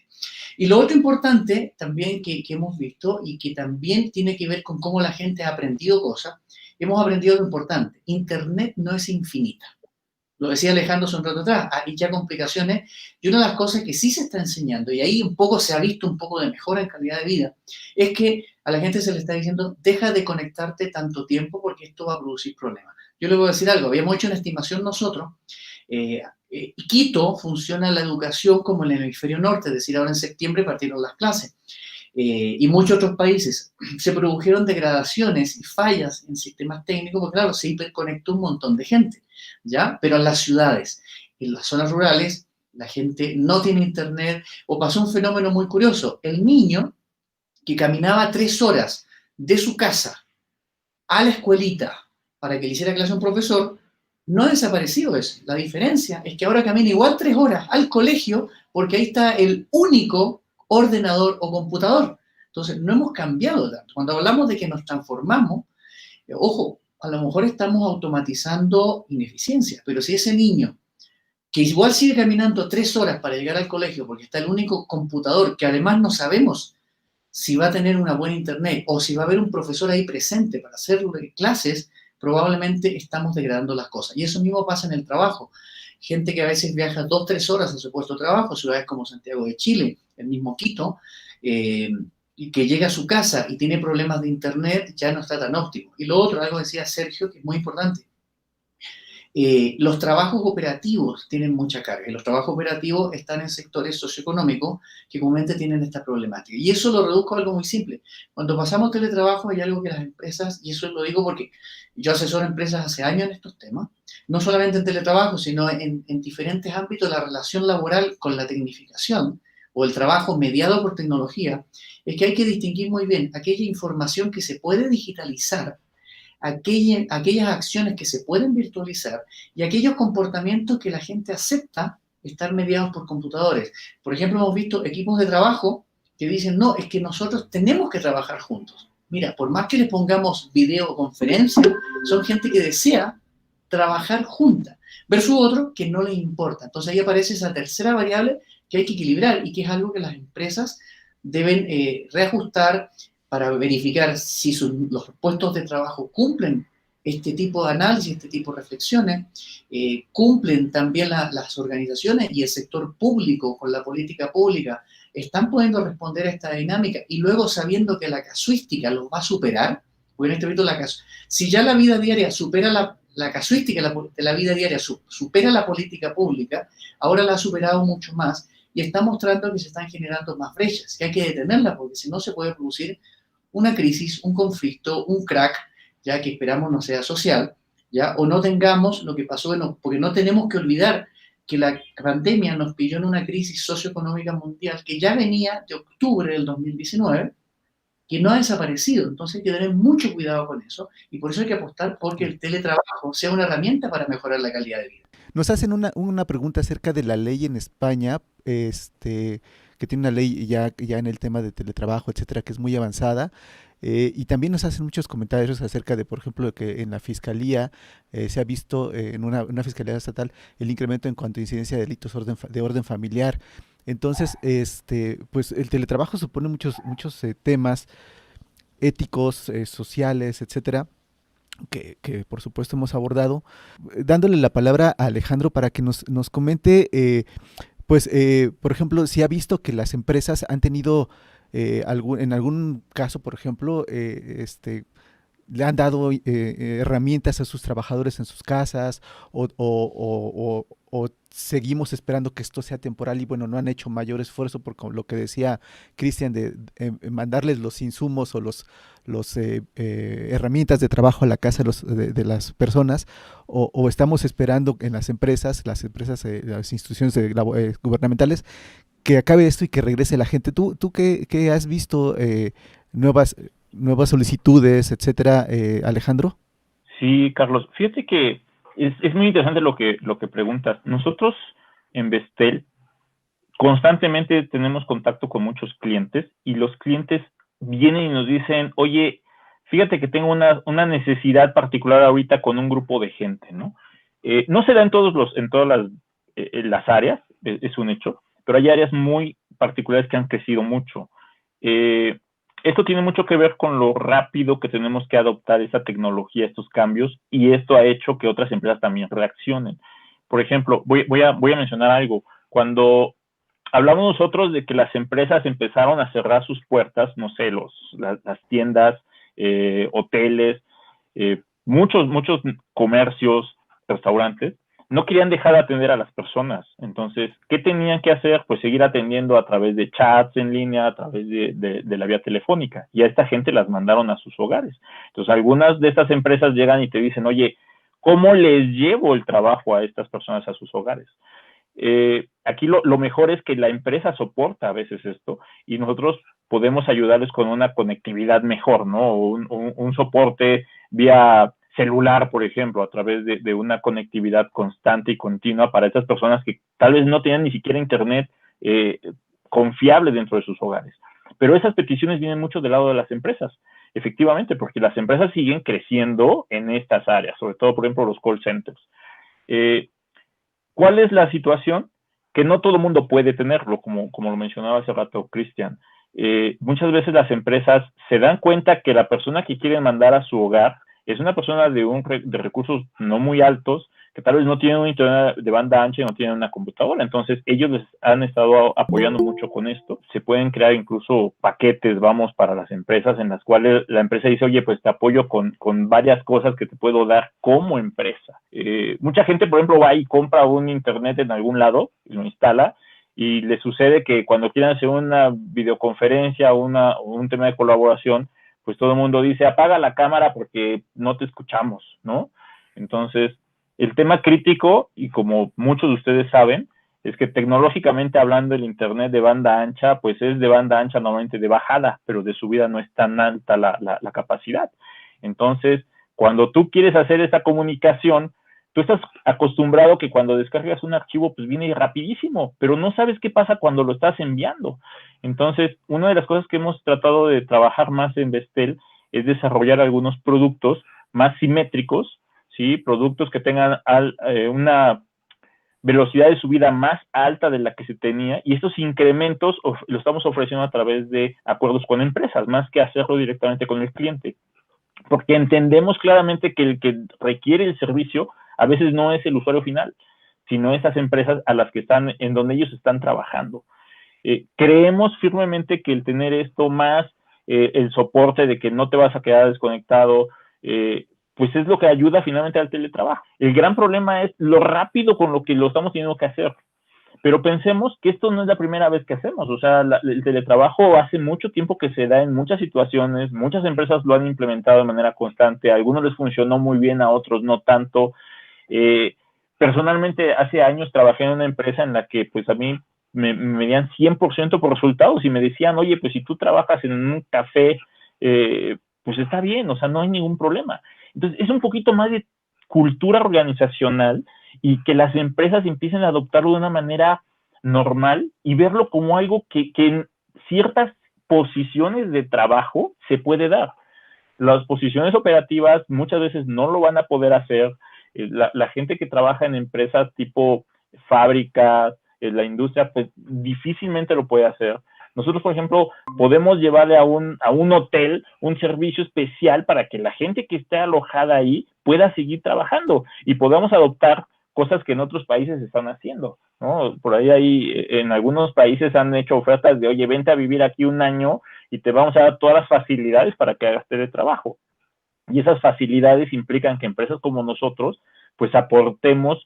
Y lo otro importante también que hemos visto y que también tiene que ver con cómo la gente ha aprendido cosas, hemos aprendido lo importante. Internet no es infinita. Lo decía Alejandro hace un rato atrás, hay ya complicaciones, y una de las cosas que sí se está enseñando, y ahí un poco se ha visto un poco de mejora en calidad de vida, es que a la gente se le está diciendo, deja de conectarte tanto tiempo porque esto va a producir problemas. Yo le voy a decir algo, habíamos hecho una estimación nosotros, Quito funciona la educación como en el hemisferio norte, es decir, ahora en septiembre partieron las clases. y muchos otros países, se produjeron degradaciones y fallas en sistemas técnicos, porque claro, se hiperconectó un montón de gente, ¿ya? Pero en las ciudades, en las zonas rurales, la gente no tiene internet, o pasó un fenómeno muy curioso, el niño que caminaba 3 horas de su casa a la escuelita para que le hiciera clase a un profesor, no ha desaparecido eso. La diferencia es que ahora camina igual 3 horas al colegio porque ahí está el único ordenador o computador. Entonces, no hemos cambiado tanto. Cuando hablamos de que nos transformamos, ojo, a lo mejor estamos automatizando ineficiencias, pero si ese niño que igual sigue caminando 3 horas para llegar al colegio porque está el único computador que además no sabemos si va a tener una buena internet o si va a haber un profesor ahí presente para hacer clases, probablemente estamos degradando las cosas. Y eso mismo pasa en el trabajo. Gente que a veces viaja 2, 3 horas a su puesto de trabajo, ciudades como Santiago de Chile, el mismo Quito, y que llega a su casa y tiene problemas de internet, ya no está tan óptimo. Y lo otro, algo decía Sergio, que es muy importante. Los trabajos operativos tienen mucha carga y los trabajos operativos están en sectores socioeconómicos que comúnmente tienen esta problemática. Y eso lo reduzco a algo muy simple. Cuando pasamos teletrabajo hay algo que las empresas, y eso lo digo porque yo asesoro empresas hace años en estos temas, no solamente en teletrabajo, sino en diferentes ámbitos de la relación laboral con la tecnificación o el trabajo mediado por tecnología, es que hay que distinguir muy bien aquella información que se puede digitalizar, aquellas acciones que se pueden virtualizar y aquellos comportamientos que la gente acepta estar mediados por computadores. Por ejemplo, hemos visto equipos de trabajo que dicen, no, es que nosotros tenemos que trabajar juntos. Mira, por más que les pongamos videoconferencia, son gente que desea trabajar junta, versus otro que no les importa. Entonces ahí aparece esa tercera variable que hay que equilibrar y que es algo que las empresas deben reajustar para verificar si los puestos de trabajo cumplen este tipo de análisis, este tipo de reflexiones, cumplen también las organizaciones y el sector público con la política pública, están pudiendo responder a esta dinámica y luego sabiendo que la casuística los va a superar, porque en este momento si ya la vida diaria supera la casuística de la vida diaria, supera la política pública, ahora la ha superado mucho más y está mostrando que se están generando más brechas, que hay que detenerla porque si no se puede producir una crisis, un conflicto, un crack, ya que esperamos no sea social, ya, o no tengamos lo que pasó, bueno, porque no tenemos que olvidar que la pandemia nos pilló en una crisis socioeconómica mundial que ya venía de octubre del 2019, que no ha desaparecido. Entonces hay que tener mucho cuidado con eso y por eso hay que apostar porque el teletrabajo sea una herramienta para mejorar la calidad de vida. Nos hacen una pregunta acerca de la ley en España, que tiene una ley ya en el tema de teletrabajo, etcétera, que es muy avanzada. Y también nos hacen muchos comentarios acerca de, por ejemplo, de que en la fiscalía se ha visto en una fiscalía estatal el incremento en cuanto a incidencia de delitos de orden familiar. Entonces, pues el teletrabajo supone muchos temas éticos, sociales, etcétera, que por supuesto hemos abordado. Dándole la palabra a Alejandro para que nos comente, por ejemplo, si ha visto que las empresas han tenido en algún caso, por ejemplo, le han dado herramientas a sus trabajadores en sus casas o seguimos esperando que esto sea temporal y bueno, no han hecho mayor esfuerzo por lo que decía Cristian de mandarles los insumos o los herramientas de trabajo a la casa de las personas o estamos esperando en las empresas, las instituciones gubernamentales que acabe esto y que regrese la gente. ¿Tú qué has visto nuevas solicitudes, etcétera, Alejandro? Sí, Carlos, fíjate que es muy interesante lo que preguntas. Nosotros en Vestel constantemente tenemos contacto con muchos clientes y los clientes vienen y nos dicen, oye, fíjate que tengo una necesidad particular ahorita con un grupo de gente, ¿no? No se da en todas las áreas, es un hecho, pero hay áreas muy particulares que han crecido mucho. Esto tiene mucho que ver con lo rápido que tenemos que adoptar esa tecnología, estos cambios, y esto ha hecho que otras empresas también reaccionen. Por ejemplo, voy a mencionar algo. Cuando hablamos nosotros de que las empresas empezaron a cerrar sus puertas, no sé, las tiendas, hoteles, muchos comercios, restaurantes, no querían dejar de atender a las personas. Entonces, ¿qué tenían que hacer? Pues seguir atendiendo a través de chats en línea, a través de la vía telefónica. Y a esta gente las mandaron a sus hogares. Entonces, algunas de estas empresas llegan y te dicen, oye, ¿cómo les llevo el trabajo a estas personas a sus hogares? Aquí lo mejor es que la empresa soporta a veces esto y nosotros podemos ayudarles con una conectividad mejor, ¿no? Un soporte vía celular, por ejemplo, a través de una conectividad constante y continua para estas personas que tal vez no tienen ni siquiera internet confiable dentro de sus hogares. Pero esas peticiones vienen mucho del lado de las empresas, efectivamente, porque las empresas siguen creciendo en estas áreas, sobre todo, por ejemplo, los call centers. ¿Cuál es la situación? Que no todo el mundo puede tenerlo, como lo mencionaba hace rato Cristian. Muchas veces las empresas se dan cuenta que la persona que quieren mandar a su hogar es una persona de recursos no muy altos, que tal vez no tienen un internet de banda ancha y no tienen una computadora. Entonces, ellos les han estado apoyando mucho con esto. Se pueden crear incluso paquetes, para las empresas, en las cuales la empresa dice, oye, pues te apoyo con varias cosas que te puedo dar como empresa. Mucha gente, por ejemplo, va y compra un internet en algún lado y lo instala, y le sucede que cuando quieren hacer una videoconferencia o un tema de colaboración, pues todo el mundo dice, apaga la cámara porque no te escuchamos, ¿no? Entonces, el tema crítico, y como muchos de ustedes saben, es que tecnológicamente hablando el internet de banda ancha, pues es de banda ancha normalmente de bajada, pero de subida no es tan alta la capacidad. Entonces, cuando tú quieres hacer esa comunicación, tú estás acostumbrado que cuando descargas un archivo, pues viene rapidísimo, pero no sabes qué pasa cuando lo estás enviando. Entonces, una de las cosas que hemos tratado de trabajar más en Vestel es desarrollar algunos productos más simétricos, ¿sí? Productos que tengan una velocidad de subida más alta de la que se tenía, y estos incrementos lo estamos ofreciendo a través de acuerdos con empresas, más que hacerlo directamente con el cliente, porque entendemos claramente que el que requiere el servicio a veces no es el usuario final, sino esas empresas a las que están, en donde ellos están trabajando. Creemos firmemente que el tener esto más el soporte de que no te vas a quedar desconectado, pues es lo que ayuda finalmente al teletrabajo. El gran problema es lo rápido con lo que lo estamos teniendo que hacer. Pero pensemos que esto no es la primera vez que hacemos. O sea, el teletrabajo hace mucho tiempo que se da en muchas situaciones. Muchas empresas lo han implementado de manera constante. A algunos les funcionó muy bien, a otros no tanto. Personalmente, hace años trabajé en una empresa en la que pues a mí me medían 100% por resultados y me decían, oye, pues si tú trabajas en un café, pues está bien, o sea, no hay ningún problema. Entonces, es un poquito más de cultura organizacional y que las empresas empiecen a adoptarlo de una manera normal y verlo como algo que en ciertas posiciones de trabajo se puede dar. Las posiciones operativas muchas veces no lo van a poder hacer. La gente que trabaja en empresas tipo fábricas, la industria, pues difícilmente lo puede hacer. Nosotros, por ejemplo, podemos llevarle a un hotel un servicio especial para que la gente que esté alojada ahí pueda seguir trabajando y podamos adoptar cosas que en otros países están haciendo, ¿no? Por ahí en algunos países han hecho ofertas de, oye, vente a vivir aquí un año y te vamos a dar todas las facilidades para que hagas teletrabajo. Y esas facilidades implican que empresas como nosotros, pues aportemos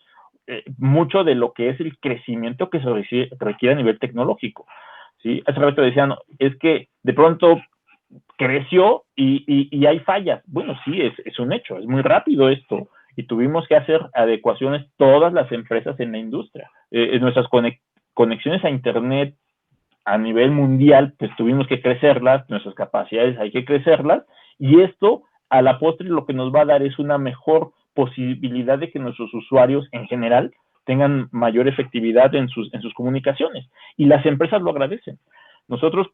mucho de lo que es el crecimiento que se requiere a nivel tecnológico. ¿Sí? Hace rato decían, es que de pronto creció y hay fallas. Bueno, sí, es un hecho, es muy rápido esto. Y tuvimos que hacer adecuaciones todas las empresas en la industria. Nuestras conexiones a Internet a nivel mundial, pues tuvimos que crecerlas, nuestras capacidades hay que crecerlas, y esto a la postre lo que nos va a dar es una mejor posibilidad de que nuestros usuarios en general tengan mayor efectividad en sus comunicaciones. Y las empresas lo agradecen. Nosotros,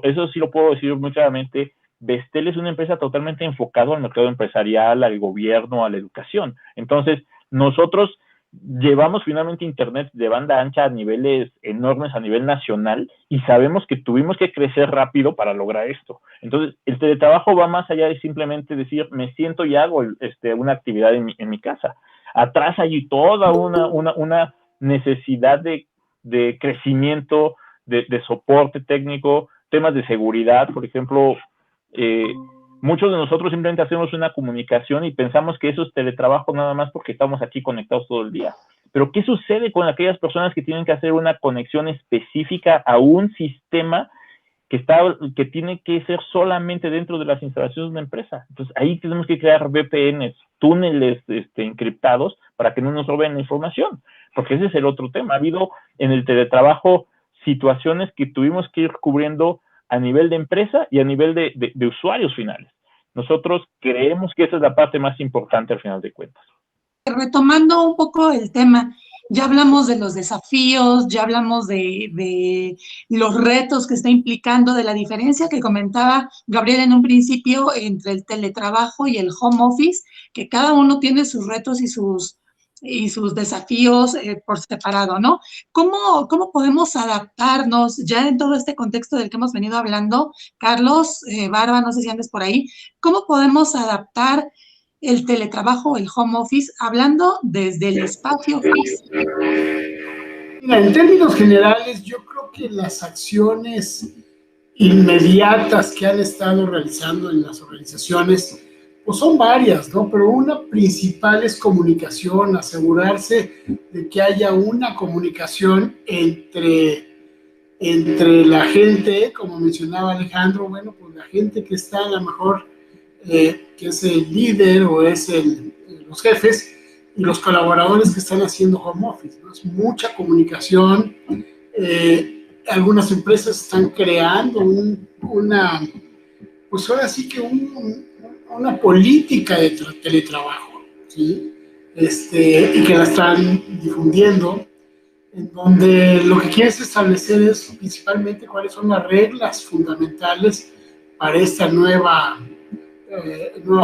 eso sí lo puedo decir muy claramente, Vestel es una empresa totalmente enfocada al mercado empresarial, al gobierno, a la educación. Entonces, nosotros llevamos finalmente Internet de banda ancha a niveles enormes, a nivel nacional, y sabemos que tuvimos que crecer rápido para lograr esto. Entonces, el teletrabajo va más allá de simplemente decir, me siento y hago una actividad en mi casa. Atrás hay toda una necesidad de crecimiento, de soporte técnico, temas de seguridad, por ejemplo, Muchos de nosotros simplemente hacemos una comunicación y pensamos que eso es teletrabajo nada más porque estamos aquí conectados todo el día. Pero ¿qué sucede con aquellas personas que tienen que hacer una conexión específica a un sistema que tiene que ser solamente dentro de las instalaciones de una empresa? Entonces ahí tenemos que crear VPNs, túneles encriptados para que no nos roben la información, porque ese es el otro tema. Ha habido en el teletrabajo situaciones que tuvimos que ir cubriendo a nivel de empresa y a nivel de usuarios finales. Nosotros creemos que esa es la parte más importante al final de cuentas. Retomando un poco el tema, ya hablamos de los desafíos, ya hablamos de los retos que está implicando, de la diferencia que comentaba Gabriel en un principio entre el teletrabajo y el home office, que cada uno tiene sus retos y sus desafíos por separado, ¿no? ¿Cómo podemos adaptarnos ya en todo este contexto del que hemos venido hablando? Carlos, Barba, no sé si andes por ahí, ¿cómo podemos adaptar el teletrabajo, el home office, hablando desde el espacio físico? Mira, en términos generales, yo creo que las acciones inmediatas que han estado realizando en las organizaciones, pues son varias, ¿no? Pero una principal es comunicación, asegurarse de que haya una comunicación entre la gente, como mencionaba Alejandro, bueno, pues la gente que está a lo mejor, que es el líder o es los jefes, y los colaboradores que están haciendo home office, ¿no? Es mucha comunicación. Algunas empresas están creando pues ahora sí que una política de teletrabajo, ¿sí? Y que la están difundiendo, en donde lo que quieres establecer es principalmente cuáles son las reglas fundamentales para esta nueva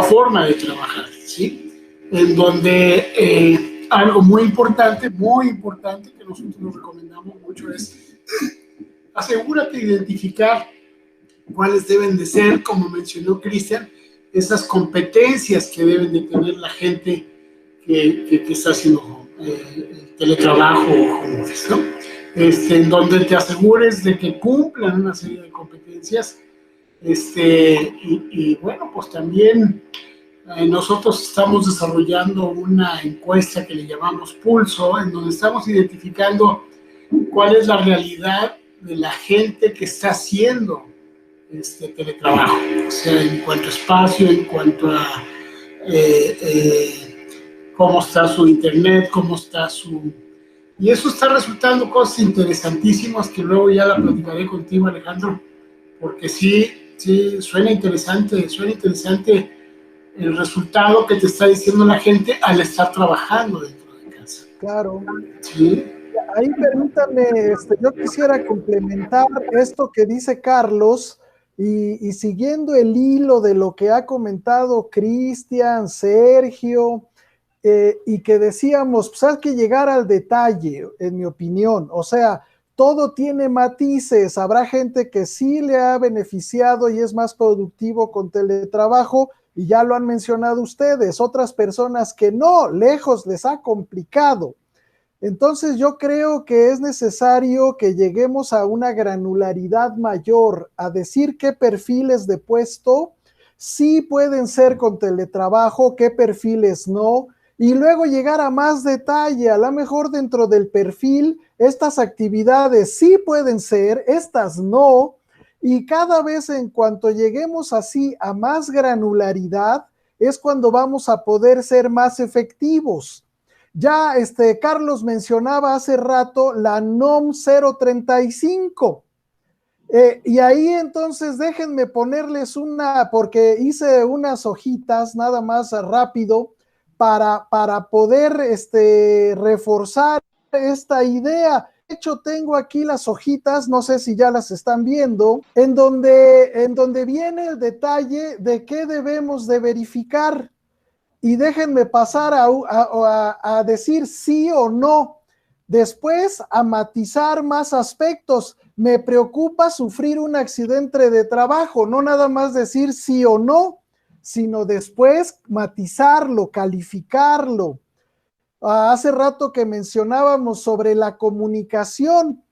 forma de trabajar, ¿sí? En donde algo muy importante que nosotros nos recomendamos mucho es asegúrate de identificar cuáles deben de ser, como mencionó Cristian, esas competencias que deben de tener la gente que está haciendo teletrabajo o home office, ¿no? En donde te asegures de que cumplan una serie de competencias, y bueno, pues también nosotros estamos desarrollando una encuesta que le llamamos Pulso, en donde estamos identificando cuál es la realidad de la gente que está haciendo teletrabajo, o sea, en cuanto a espacio, en cuanto a cómo está su internet, cómo está Y eso está resultando cosas interesantísimas que luego ya la platicaré contigo, Alejandro, porque sí, suena interesante el resultado que te está diciendo la gente al estar trabajando dentro de casa. Claro. Sí. Ahí permítame, yo quisiera complementar esto que dice Carlos y siguiendo el hilo de lo que ha comentado Cristian, Sergio, y que decíamos, pues hay que llegar al detalle, en mi opinión. O sea, todo tiene matices. Habrá gente que sí le ha beneficiado y es más productivo con teletrabajo, y ya lo han mencionado ustedes. Otras personas que no, lejos, les ha complicado. Entonces yo creo que es necesario que lleguemos a una granularidad mayor, a decir qué perfiles de puesto sí pueden ser con teletrabajo, qué perfiles no, y luego llegar a más detalle. A lo mejor dentro del perfil estas actividades sí pueden ser, estas no, y cada vez en cuanto lleguemos así a más granularidad es cuando vamos a poder ser más efectivos. Ya Carlos mencionaba hace rato la NOM 035, y ahí entonces déjenme ponerles porque hice unas hojitas nada más rápido para poder reforzar esta idea. De hecho, tengo aquí las hojitas, no sé si ya las están viendo, en donde viene el detalle de qué debemos de verificar. Y déjenme pasar a decir sí o no. Después, a matizar más aspectos. Me preocupa sufrir un accidente de trabajo, no nada más decir sí o no, sino después matizarlo, calificarlo. Hace rato que mencionábamos sobre la comunicación.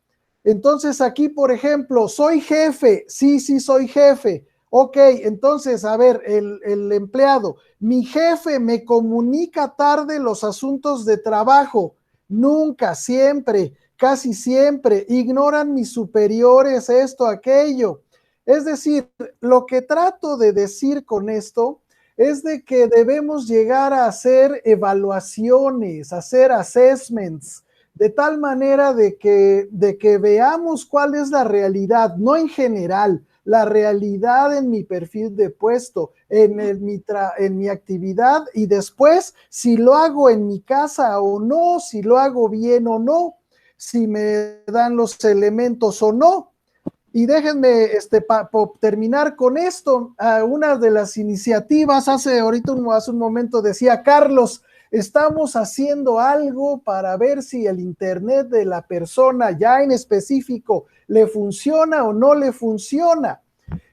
Entonces aquí, por ejemplo, soy jefe. Sí, soy jefe. Ok, entonces, a ver, el empleado, mi jefe me comunica tarde los asuntos de trabajo. Nunca, siempre, casi siempre, ignoran mis superiores esto, aquello. Es decir, lo que trato de decir con esto es de que debemos llegar a hacer evaluaciones, hacer assessments, de tal manera de que veamos cuál es la realidad, no en general, la realidad en mi perfil de puesto, en mi actividad, y después si lo hago en mi casa o no, si lo hago bien o no, si me dan los elementos o no. Y déjenme terminar con esto. Una de las iniciativas, hace un momento decía Carlos, estamos haciendo algo para ver si el internet de la persona ya en específico le funciona o no le funciona.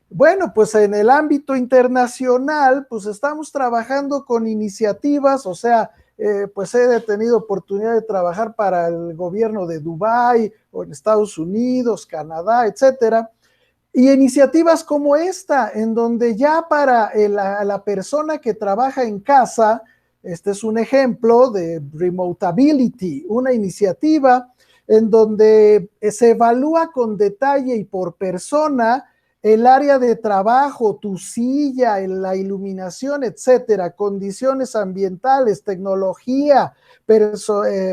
Bueno, pues en el ámbito internacional, pues estamos trabajando con iniciativas, o sea, pues he tenido oportunidad de trabajar para el gobierno de Dubái o en Estados Unidos, Canadá, etcétera, y iniciativas como esta, en donde ya para la persona que trabaja en casa, este es un ejemplo de Remoteability, una iniciativa en donde se evalúa con detalle y por persona el área de trabajo, tu silla, la iluminación, etcétera, condiciones ambientales, tecnología,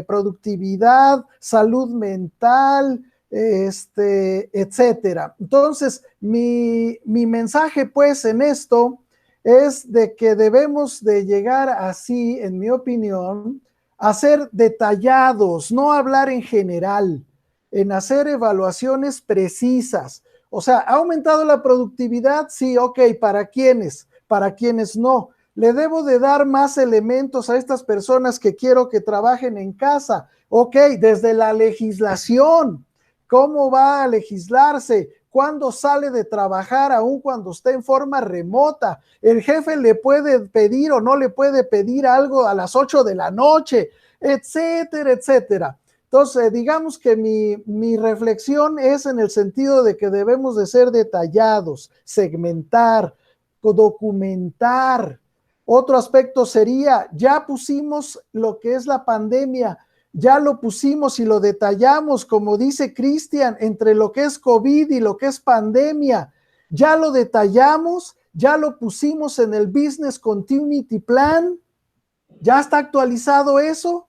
productividad, salud mental, etcétera. Entonces, mi mensaje, pues, en esto es de que debemos de llegar así, en mi opinión, a ser detallados, no hablar en general, en hacer evaluaciones precisas. O sea, ¿ha aumentado la productividad? Sí, ok, ¿para quiénes? ¿Para quiénes no? ¿Le debo de dar más elementos a estas personas que quiero que trabajen en casa? Ok, desde la legislación, ¿cómo va a legislarse? ¿Cuándo sale de trabajar aún cuando esté en forma remota? ¿El jefe le puede pedir o no le puede pedir algo a las 8 de la noche? Etcétera, etcétera. Entonces, digamos que mi reflexión es en el sentido de que debemos de ser detallados, segmentar, documentar. Otro aspecto sería, ya pusimos lo que es la pandemia, ya lo pusimos y lo detallamos, como dice Cristian, entre lo que es COVID y lo que es pandemia. Ya lo detallamos, ya lo pusimos en el Business Continuity Plan, ya está actualizado eso.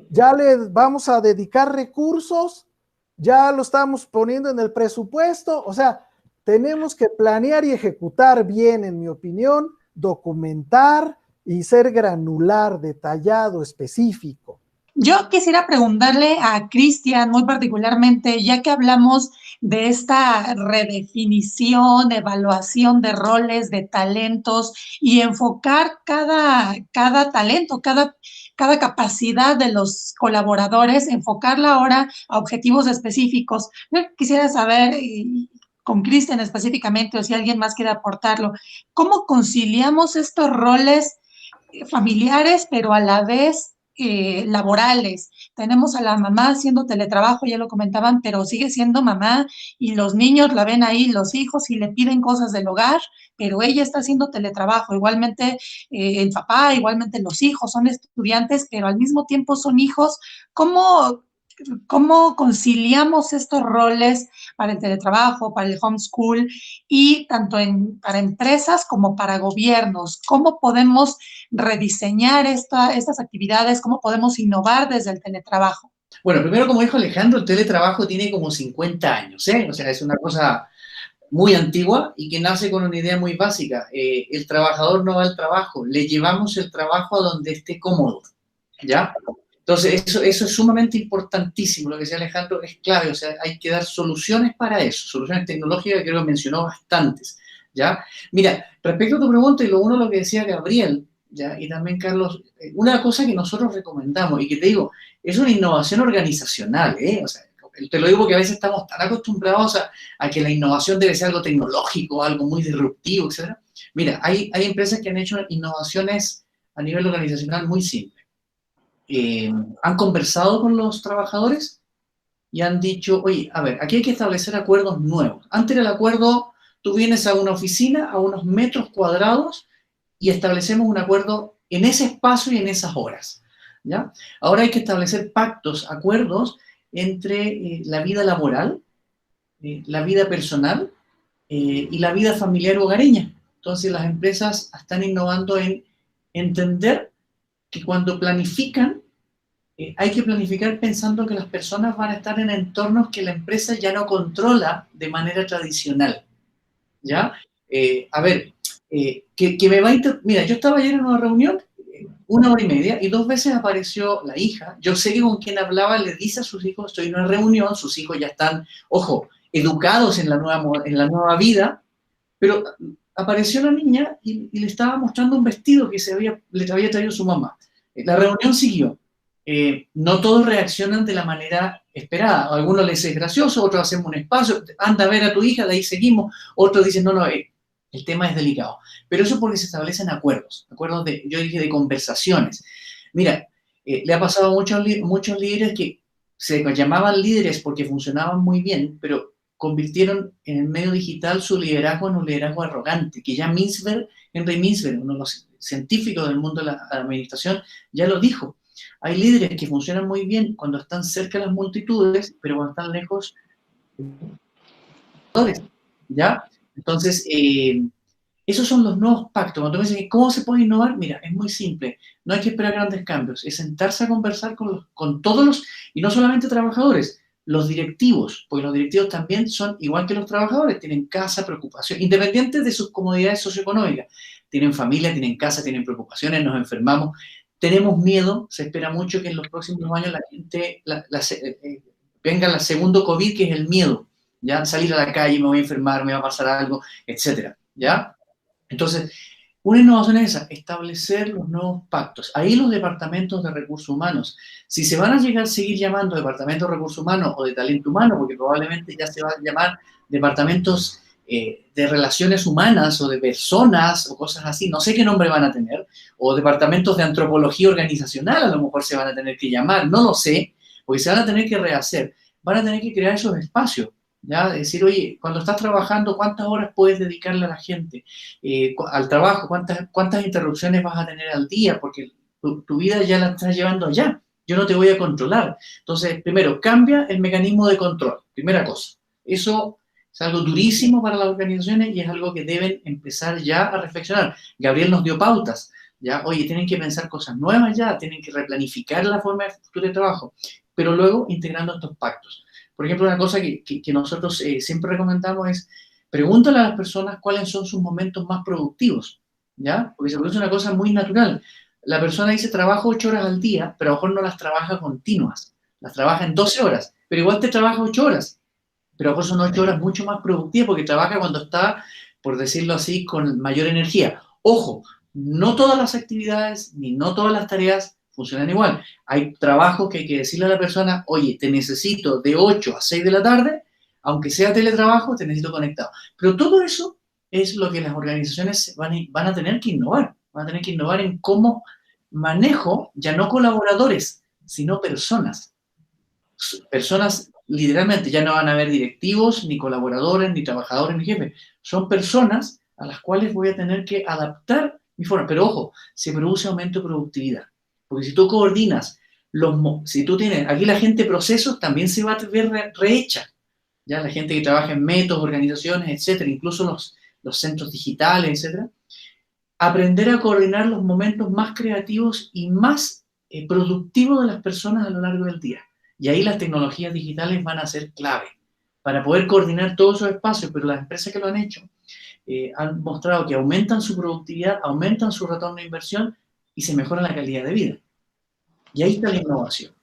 Ya le vamos a dedicar recursos, ya lo estamos poniendo en el presupuesto, o sea, tenemos que planear y ejecutar bien, en mi opinión, documentar y ser granular, detallado, específico. Yo quisiera preguntarle a Cristian muy particularmente, ya que hablamos de esta redefinición, evaluación de roles, de talentos y enfocar cada talento, cada capacidad de los colaboradores, enfocarla ahora a objetivos específicos. Yo quisiera saber, con Cristian específicamente, o si alguien más quiere aportarlo, ¿cómo conciliamos estos roles familiares, pero a la vez laborales? Tenemos a la mamá haciendo teletrabajo, ya lo comentaban, pero sigue siendo mamá y los niños la ven ahí, los hijos, y le piden cosas del hogar, pero ella está haciendo teletrabajo. Igualmente el papá, igualmente los hijos son estudiantes, pero al mismo tiempo son hijos. ¿Cómo conciliamos estos roles para el teletrabajo, para el homeschool y tanto para empresas como para gobiernos? ¿Cómo podemos rediseñar estas actividades? ¿Cómo podemos innovar desde el teletrabajo? Bueno, primero, como dijo Alejandro, el teletrabajo tiene como 50 años, ¿eh? O sea, es una cosa muy antigua y que nace con una idea muy básica. El trabajador no va al trabajo, le llevamos el trabajo a donde esté cómodo, ¿ya? Entonces, eso es sumamente importantísimo. Lo que decía Alejandro es clave, o sea, hay que dar soluciones para eso, soluciones tecnológicas que creo que mencionó bastantes, ¿ya? Mira, respecto a tu pregunta y lo que decía Gabriel, ¿ya? Y también Carlos, una cosa que nosotros recomendamos y que te digo, es una innovación organizacional, ¿eh? O sea, te lo digo porque a veces estamos tan acostumbrados a que la innovación debe ser algo tecnológico, algo muy disruptivo, etc. Mira, hay empresas que han hecho innovaciones a nivel organizacional muy simples. Han conversado con los trabajadores y han dicho, oye, a ver, aquí hay que establecer acuerdos nuevos. Antes era el acuerdo, tú vienes a una oficina, a unos metros cuadrados, y establecemos un acuerdo en ese espacio y en esas horas, ¿ya? Ahora hay que establecer pactos, acuerdos entre la vida laboral, la vida personal y la vida familiar hogareña. Entonces las empresas están innovando en entender que cuando planifican, hay que planificar pensando que las personas van a estar en entornos que la empresa ya no controla de manera tradicional, ¿ya? A ver, que me va a mira, yo estaba ayer en una reunión, 1 hora y media, y 2 veces apareció la hija. Yo sé que con quien hablaba le dice a sus hijos, estoy en una reunión, sus hijos ya están, ojo, educados en la nueva vida, pero apareció la niña y le estaba mostrando un vestido que le había traído su mamá. La reunión siguió. No todos reaccionan de la manera esperada. A algunos les es gracioso, otros hacemos un espacio, anda a ver a tu hija, de ahí seguimos. Otros dicen, no, el tema es delicado. Pero eso porque se establecen acuerdos yo dije, de conversaciones. Mira, le ha pasado a muchos líderes que se llamaban líderes porque funcionaban muy bien, pero convirtieron en el medio digital su liderazgo en un liderazgo arrogante, que ya Henry Mintzberg, uno de los científicos del mundo de la administración, ya lo dijo. Hay líderes que funcionan muy bien cuando están cerca de las multitudes, pero cuando están lejos, ¿ya? Entonces, esos son los nuevos pactos. Cuando me dicen, ¿cómo se puede innovar? Mira, es muy simple. No hay que esperar grandes cambios. Es sentarse a conversar con todos los, y no solamente trabajadores, los directivos, porque los directivos también son igual que los trabajadores, tienen casa, preocupación, independientes de sus comodidades socioeconómicas. Tienen familia, tienen casa, tienen preocupaciones, nos enfermamos, tenemos miedo. Se espera mucho que en los próximos años la gente venga el segundo COVID, que es el miedo. ¿Ya? Salir a la calle, me voy a enfermar, me va a pasar algo, etcétera, ¿ya? Entonces, una innovación es esa, establecer los nuevos pactos. Ahí los departamentos de recursos humanos, si se van a seguir llamando departamentos de recursos humanos o de talento humano, porque probablemente ya se van a llamar departamentos de relaciones humanas o de personas o cosas así, no sé qué nombre van a tener, o departamentos de antropología organizacional a lo mejor se van a tener que llamar, no lo sé, porque se van a tener que rehacer, van a tener que crear esos espacios. ¿Ya? Decir, oye, cuando estás trabajando, ¿cuántas horas puedes dedicarle a la gente? Al trabajo, ¿cuántas interrupciones vas a tener al día? Porque tu vida ya la estás llevando allá. Yo no te voy a controlar. Entonces, primero, cambia el mecanismo de control. Primera cosa. Eso es algo durísimo para las organizaciones y es algo que deben empezar ya a reflexionar. Gabriel nos dio pautas. ¿Ya? Oye, tienen que pensar cosas nuevas ya, tienen que replanificar la forma de futuro de trabajo, pero luego integrando estos pactos. Por ejemplo, una cosa que nosotros siempre recomendamos es pregúntale a las personas cuáles son sus momentos más productivos, ¿ya? Porque se produce una cosa muy natural. La persona dice trabajo 8 horas al día, pero a lo mejor no las trabaja continuas, las trabaja en 12 horas, pero igual te trabaja 8 horas, pero a lo mejor son 8 horas mucho más productivas porque trabaja cuando está, por decirlo así, con mayor energía. Ojo, no todas las actividades ni no todas las tareas funcionan igual. Hay trabajos que hay que decirle a la persona, oye, te necesito de 8 a 6 de la tarde, aunque sea teletrabajo, te necesito conectado. Pero todo eso es lo que las organizaciones van a tener que innovar. Van a tener que innovar en cómo manejo, ya no colaboradores, sino personas. Personas, literalmente, ya no van a haber directivos, ni colaboradores, ni trabajadores, ni jefes. Son personas a las cuales voy a tener que adaptar mi forma. Pero ojo, se produce aumento de productividad. Porque si tú coordinas, si tú tienes, aquí la gente de procesos también se va a ver rehecha, ya la gente que trabaja en métodos, organizaciones, etcétera, incluso los centros digitales, etcétera, aprender a coordinar los momentos más creativos y más productivos de las personas a lo largo del día. Y ahí las tecnologías digitales van a ser clave para poder coordinar todos esos espacios, pero las empresas que lo han hecho han mostrado que aumentan su productividad, aumentan su retorno de inversión y se mejora la calidad de vida. Y ahí está la innovación.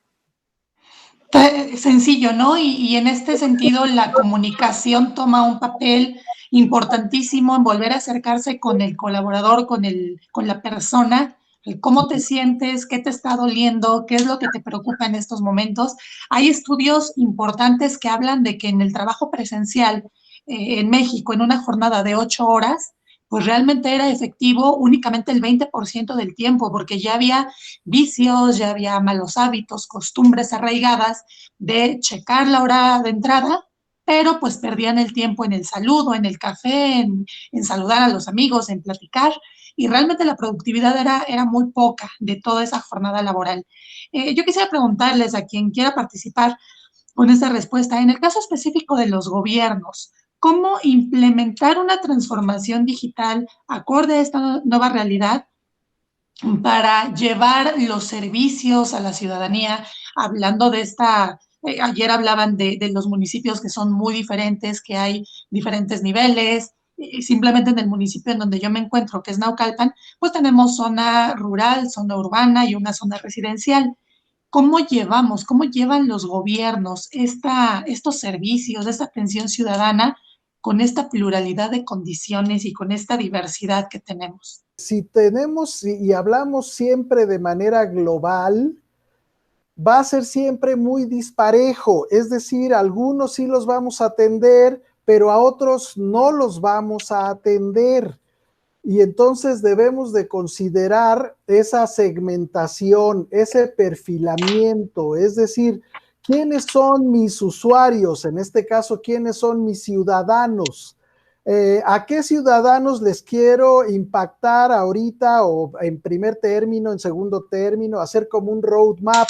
Sencillo, ¿no? Y en este sentido la comunicación toma un papel importantísimo en volver a acercarse con el colaborador, con la persona, cómo te sientes, qué te está doliendo, qué es lo que te preocupa en estos momentos. Hay estudios importantes que hablan de que en el trabajo presencial en México, en una jornada de 8 horas, pues realmente era efectivo únicamente el 20% del tiempo, porque ya había vicios, ya había malos hábitos, costumbres arraigadas de checar la hora de entrada pero pues perdían el tiempo en el saludo, en el café, en saludar a los amigos, en platicar, y realmente la productividad era muy poca de toda esa jornada laboral. Yo quisiera preguntarles a quien quiera participar con esta respuesta, en el caso específico de los gobiernos, ¿cómo implementar una transformación digital acorde a esta nueva realidad para llevar los servicios a la ciudadanía, hablando de esta, ayer hablaban de los municipios que son muy diferentes, que hay diferentes niveles, simplemente en el municipio en donde yo me encuentro, que es Naucalpan, pues tenemos zona rural, zona urbana y una zona residencial. ¿Cómo llevamos, cómo llevan los gobiernos estos servicios, esta atención ciudadana con esta pluralidad de condiciones y con esta diversidad que tenemos? Si tenemos y hablamos siempre de manera global, va a ser siempre muy disparejo, es decir, algunos sí los vamos a atender, pero a otros no los vamos a atender. Y entonces debemos de considerar esa segmentación, ese perfilamiento, es decir, ¿quiénes son mis usuarios? En este caso, ¿quiénes son mis ciudadanos? ¿A qué ciudadanos les quiero impactar ahorita o en primer término, en segundo término, hacer como un roadmap?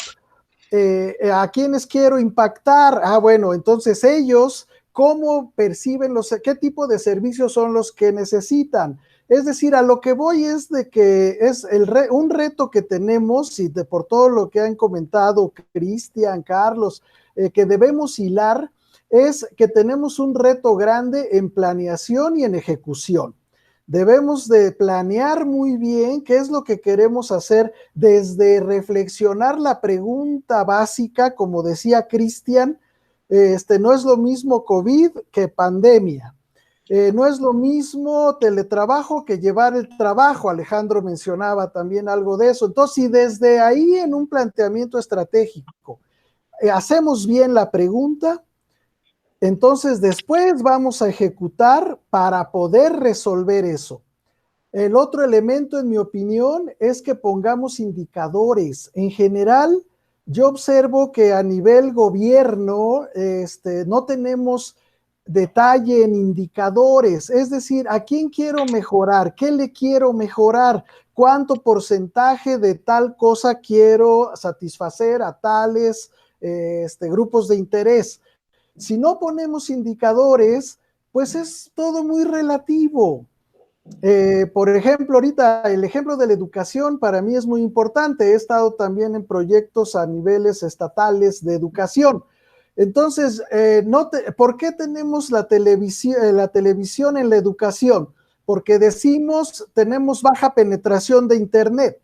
¿A quiénes quiero impactar? Bueno, entonces ellos, ¿cómo perciben qué tipo de servicios son los que necesitan? Es decir, a lo que voy es de que es un reto que tenemos, y por todo lo que han comentado Cristian, Carlos, que debemos hilar, es que tenemos un reto grande en planeación y en ejecución. Debemos de planear muy bien qué es lo que queremos hacer, desde reflexionar la pregunta básica, como decía Cristian, no es lo mismo COVID que pandemia. No es lo mismo teletrabajo que llevar el trabajo. Alejandro mencionaba también algo de eso. Entonces, si desde ahí en un planteamiento estratégico hacemos bien la pregunta, entonces después vamos a ejecutar para poder resolver eso. El otro elemento, en mi opinión, es que pongamos indicadores. En general, yo observo que a nivel gobierno no tenemos detalle en indicadores, es decir, ¿a quién quiero mejorar? ¿Qué le quiero mejorar? ¿Cuánto porcentaje de tal cosa quiero satisfacer a tales grupos de interés? Si no ponemos indicadores, pues es todo muy relativo. Por ejemplo, ahorita el ejemplo de la educación para mí es muy importante. He estado también en proyectos a niveles estatales de educación. Entonces, ¿por qué tenemos la televisión en la educación? Porque decimos tenemos baja penetración de Internet,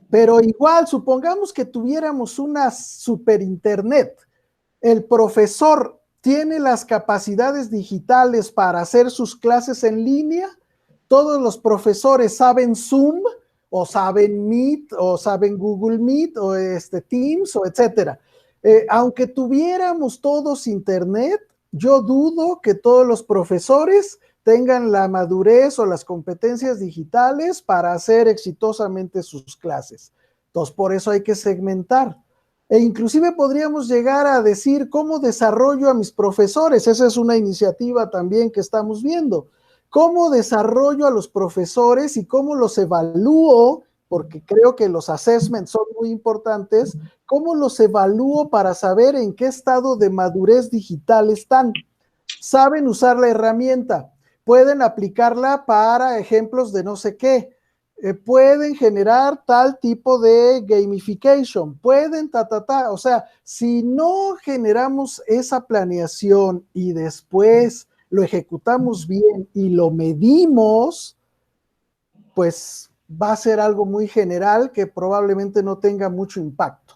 pero igual supongamos que tuviéramos una super Internet. El profesor tiene las capacidades digitales para hacer sus clases en línea. Todos los profesores saben Zoom, o saben Meet, o saben Google Meet, o Teams, o etcétera. Aunque tuviéramos todos Internet, yo dudo que todos los profesores tengan la madurez o las competencias digitales para hacer exitosamente sus clases. Entonces, por eso hay que segmentar. E inclusive podríamos llegar a decir cómo desarrollo a mis profesores. Esa es una iniciativa también que estamos viendo. ¿Cómo desarrollo a los profesores y cómo los evalúo? Porque creo que los assessments son muy importantes. ¿Cómo los evalúo para saber en qué estado de madurez digital están? ¿Saben usar la herramienta? ¿Pueden aplicarla para ejemplos de no sé qué? Pueden generar tal tipo de gamification, pueden o sea, si no generamos esa planeación y después lo ejecutamos bien y lo medimos, pues va a ser algo muy general que probablemente no tenga mucho impacto.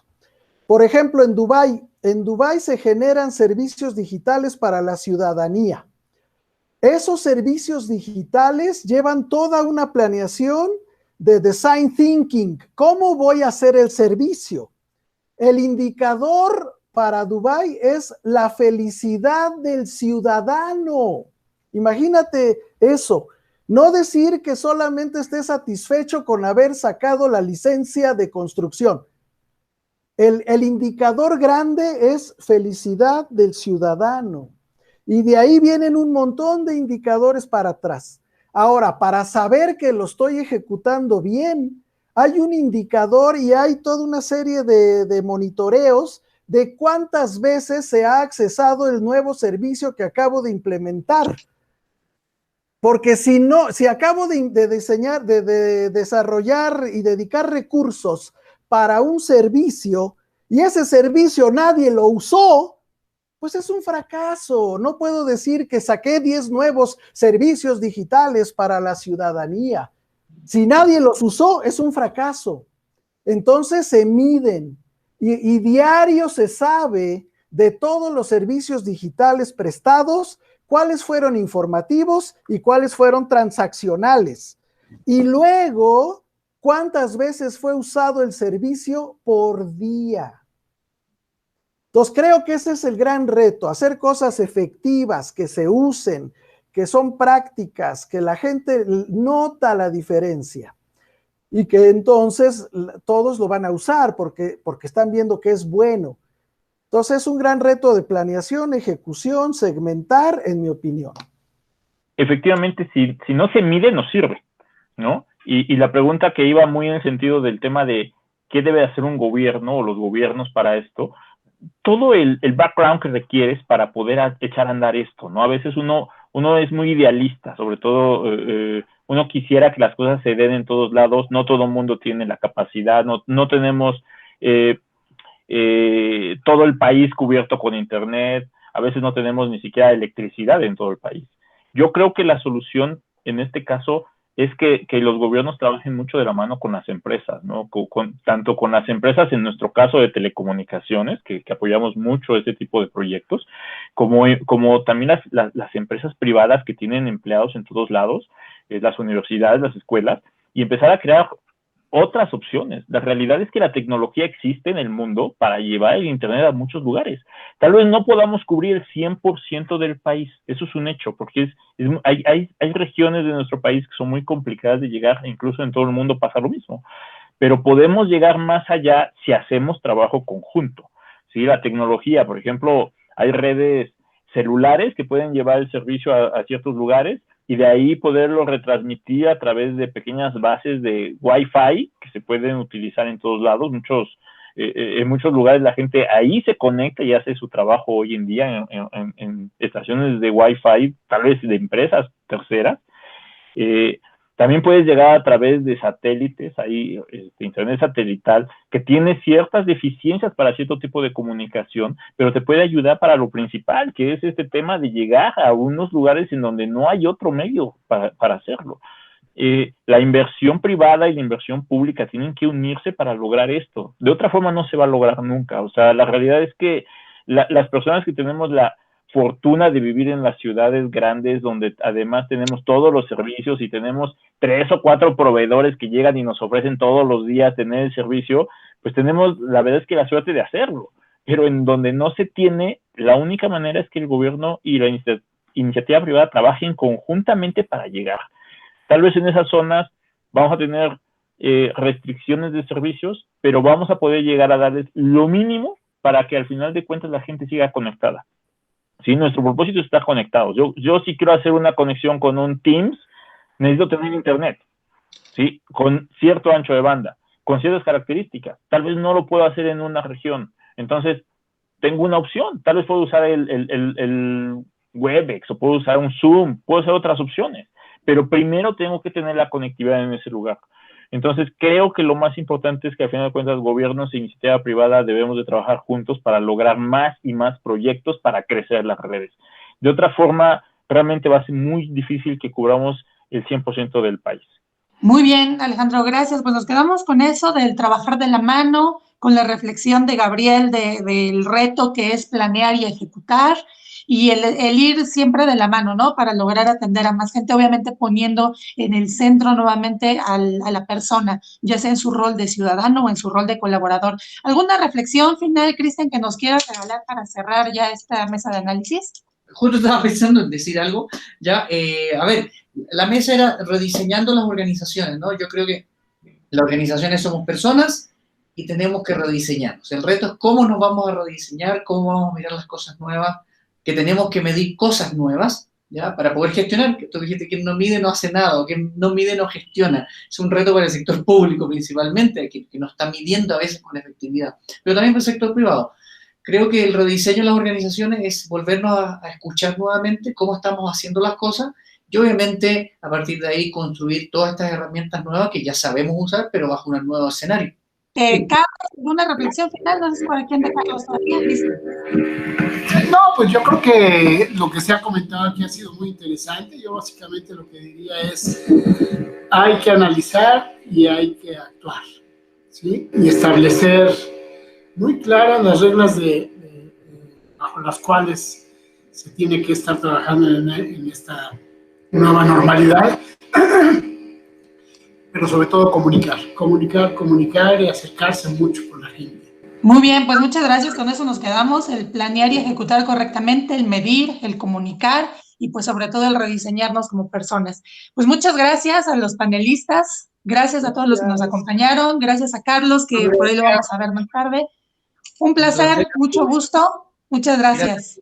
Por ejemplo, en Dubái se generan servicios digitales para la ciudadanía. Esos servicios digitales llevan toda una planeación de design thinking. ¿Cómo voy a hacer el servicio? El indicador para Dubái es la felicidad del ciudadano. Imagínate eso. No decir que solamente esté satisfecho con haber sacado la licencia de construcción. El indicador grande es felicidad del ciudadano. Y de ahí vienen un montón de indicadores para atrás. Ahora, para saber que lo estoy ejecutando bien, hay un indicador y hay toda una serie de monitoreos de cuántas veces se ha accesado el nuevo servicio que acabo de implementar. Porque si no, si acabo de diseñar, de desarrollar y dedicar recursos para un servicio y ese servicio nadie lo usó, pues es un fracaso. No puedo decir que saqué 10 nuevos servicios digitales para la ciudadanía. Si nadie los usó, es un fracaso. Entonces se miden y diario se sabe de todos los servicios digitales prestados, cuáles fueron informativos y cuáles fueron transaccionales. Y luego, cuántas veces fue usado el servicio por día. Entonces creo que ese es el gran reto, hacer cosas efectivas, que se usen, que son prácticas, que la gente nota la diferencia y que entonces todos lo van a usar porque están viendo que es bueno. Entonces es un gran reto de planeación, ejecución, segmentar, en mi opinión. Efectivamente, si no se mide, no sirve, ¿no? Y la pregunta que iba muy en el sentido del tema de qué debe hacer un gobierno o los gobiernos para esto, todo el background que requieres para poder echar a andar esto, ¿no? A veces uno es muy idealista, sobre todo uno quisiera que las cosas se den en todos lados, no todo el mundo tiene la capacidad, no tenemos todo el país cubierto con internet, a veces no tenemos ni siquiera electricidad en todo el país. Yo creo que la solución en este caso es que los gobiernos trabajen mucho de la mano con las empresas, ¿no? Tanto con las empresas, en nuestro caso de telecomunicaciones, que apoyamos mucho este tipo de proyectos, como también las empresas privadas que tienen empleados en todos lados, las universidades, las escuelas, y empezar a crear otras opciones. La realidad es que la tecnología existe en el mundo para llevar el internet a muchos lugares. Tal vez no podamos cubrir el 100% del país, eso es un hecho, porque hay regiones de nuestro país que son muy complicadas de llegar, incluso en todo el mundo pasa lo mismo, pero podemos llegar más allá si hacemos trabajo conjunto, ¿sí? La tecnología, por ejemplo, hay redes celulares que pueden llevar el servicio a ciertos lugares, y de ahí poderlo retransmitir a través de pequeñas bases de Wi-Fi que se pueden utilizar en todos lados. En muchos lugares la gente ahí se conecta y hace su trabajo hoy en día en estaciones de Wi-Fi, tal vez de empresas terceras. También puedes llegar a través de satélites, ahí internet satelital, que tiene ciertas deficiencias para cierto tipo de comunicación, pero te puede ayudar para lo principal, que es este tema de llegar a unos lugares en donde no hay otro medio para hacerlo. La inversión privada y la inversión pública tienen que unirse para lograr esto. De otra forma no se va a lograr nunca. O sea, la realidad es que las personas que tenemos la fortuna de vivir en las ciudades grandes, donde además tenemos todos los servicios y tenemos 3 o 4 proveedores que llegan y nos ofrecen todos los días tener el servicio, pues tenemos, la verdad es que la suerte de hacerlo. Pero en donde no se tiene, la única manera es que el gobierno y la iniciativa privada trabajen conjuntamente para llegar. Tal vez en esas zonas vamos a tener restricciones de servicios, pero vamos a poder llegar a darles lo mínimo para que al final de cuentas la gente siga conectada. ¿Sí? Nuestro propósito es estar conectados. Yo si quiero hacer una conexión con un Teams, necesito tener internet, ¿sí? Con cierto ancho de banda, con ciertas características. Tal vez no lo puedo hacer en una región. Entonces, tengo una opción. Tal vez puedo usar el Webex o puedo usar un Zoom, puedo usar otras opciones. Pero primero tengo que tener la conectividad en ese lugar. Entonces, creo que lo más importante es que al final de cuentas gobiernos e iniciativa privada debemos de trabajar juntos para lograr más y más proyectos para crecer las redes. De otra forma, realmente va a ser muy difícil que cubramos el 100% del país. Muy bien, Alejandro, gracias. Pues nos quedamos con eso del trabajar de la mano, con la reflexión de Gabriel del reto que es planear y ejecutar, y el ir siempre de la mano, ¿no? Para lograr atender a más gente, obviamente poniendo en el centro nuevamente a la persona, ya sea en su rol de ciudadano o en su rol de colaborador. ¿Alguna reflexión final, Cristian, que nos quieras regalar para cerrar ya esta mesa de análisis? Justo estaba pensando en decir algo, ya, a ver, la mesa era rediseñando las organizaciones, ¿no? Yo creo que las organizaciones somos personas y tenemos que rediseñarnos. El reto es cómo nos vamos a rediseñar, cómo vamos a mirar las cosas nuevas que tenemos que medir cosas nuevas, ¿ya? Para poder gestionar, que tú dijiste, quien no mide no hace nada, o quien no mide no gestiona. Es un reto para el sector público principalmente, que no está midiendo a veces con efectividad, pero también para el sector privado. Creo que el rediseño de las organizaciones es volvernos a escuchar nuevamente cómo estamos haciendo las cosas y obviamente a partir de ahí construir todas estas herramientas nuevas que ya sabemos usar, pero bajo un nuevo escenario. Carlos, ¿alguna reflexión final? No sé si por aquí anda Carlos todavía, listo. No, pues yo creo que lo que se ha comentado aquí ha sido muy interesante. Yo básicamente lo que diría es, hay que analizar y hay que actuar, ¿sí? Y establecer muy claras las reglas bajo las cuales se tiene que estar trabajando en esta nueva normalidad, pero sobre todo comunicar y acercarse mucho con la gente. Muy bien, pues muchas gracias, con eso nos quedamos, el planear y ejecutar correctamente, el medir, el comunicar y pues sobre todo el rediseñarnos como personas. Pues muchas gracias a los panelistas, gracias a todos los que nos acompañaron, gracias a Carlos, que por ahí lo vamos a ver más tarde. Un placer, mucho gusto, muchas gracias.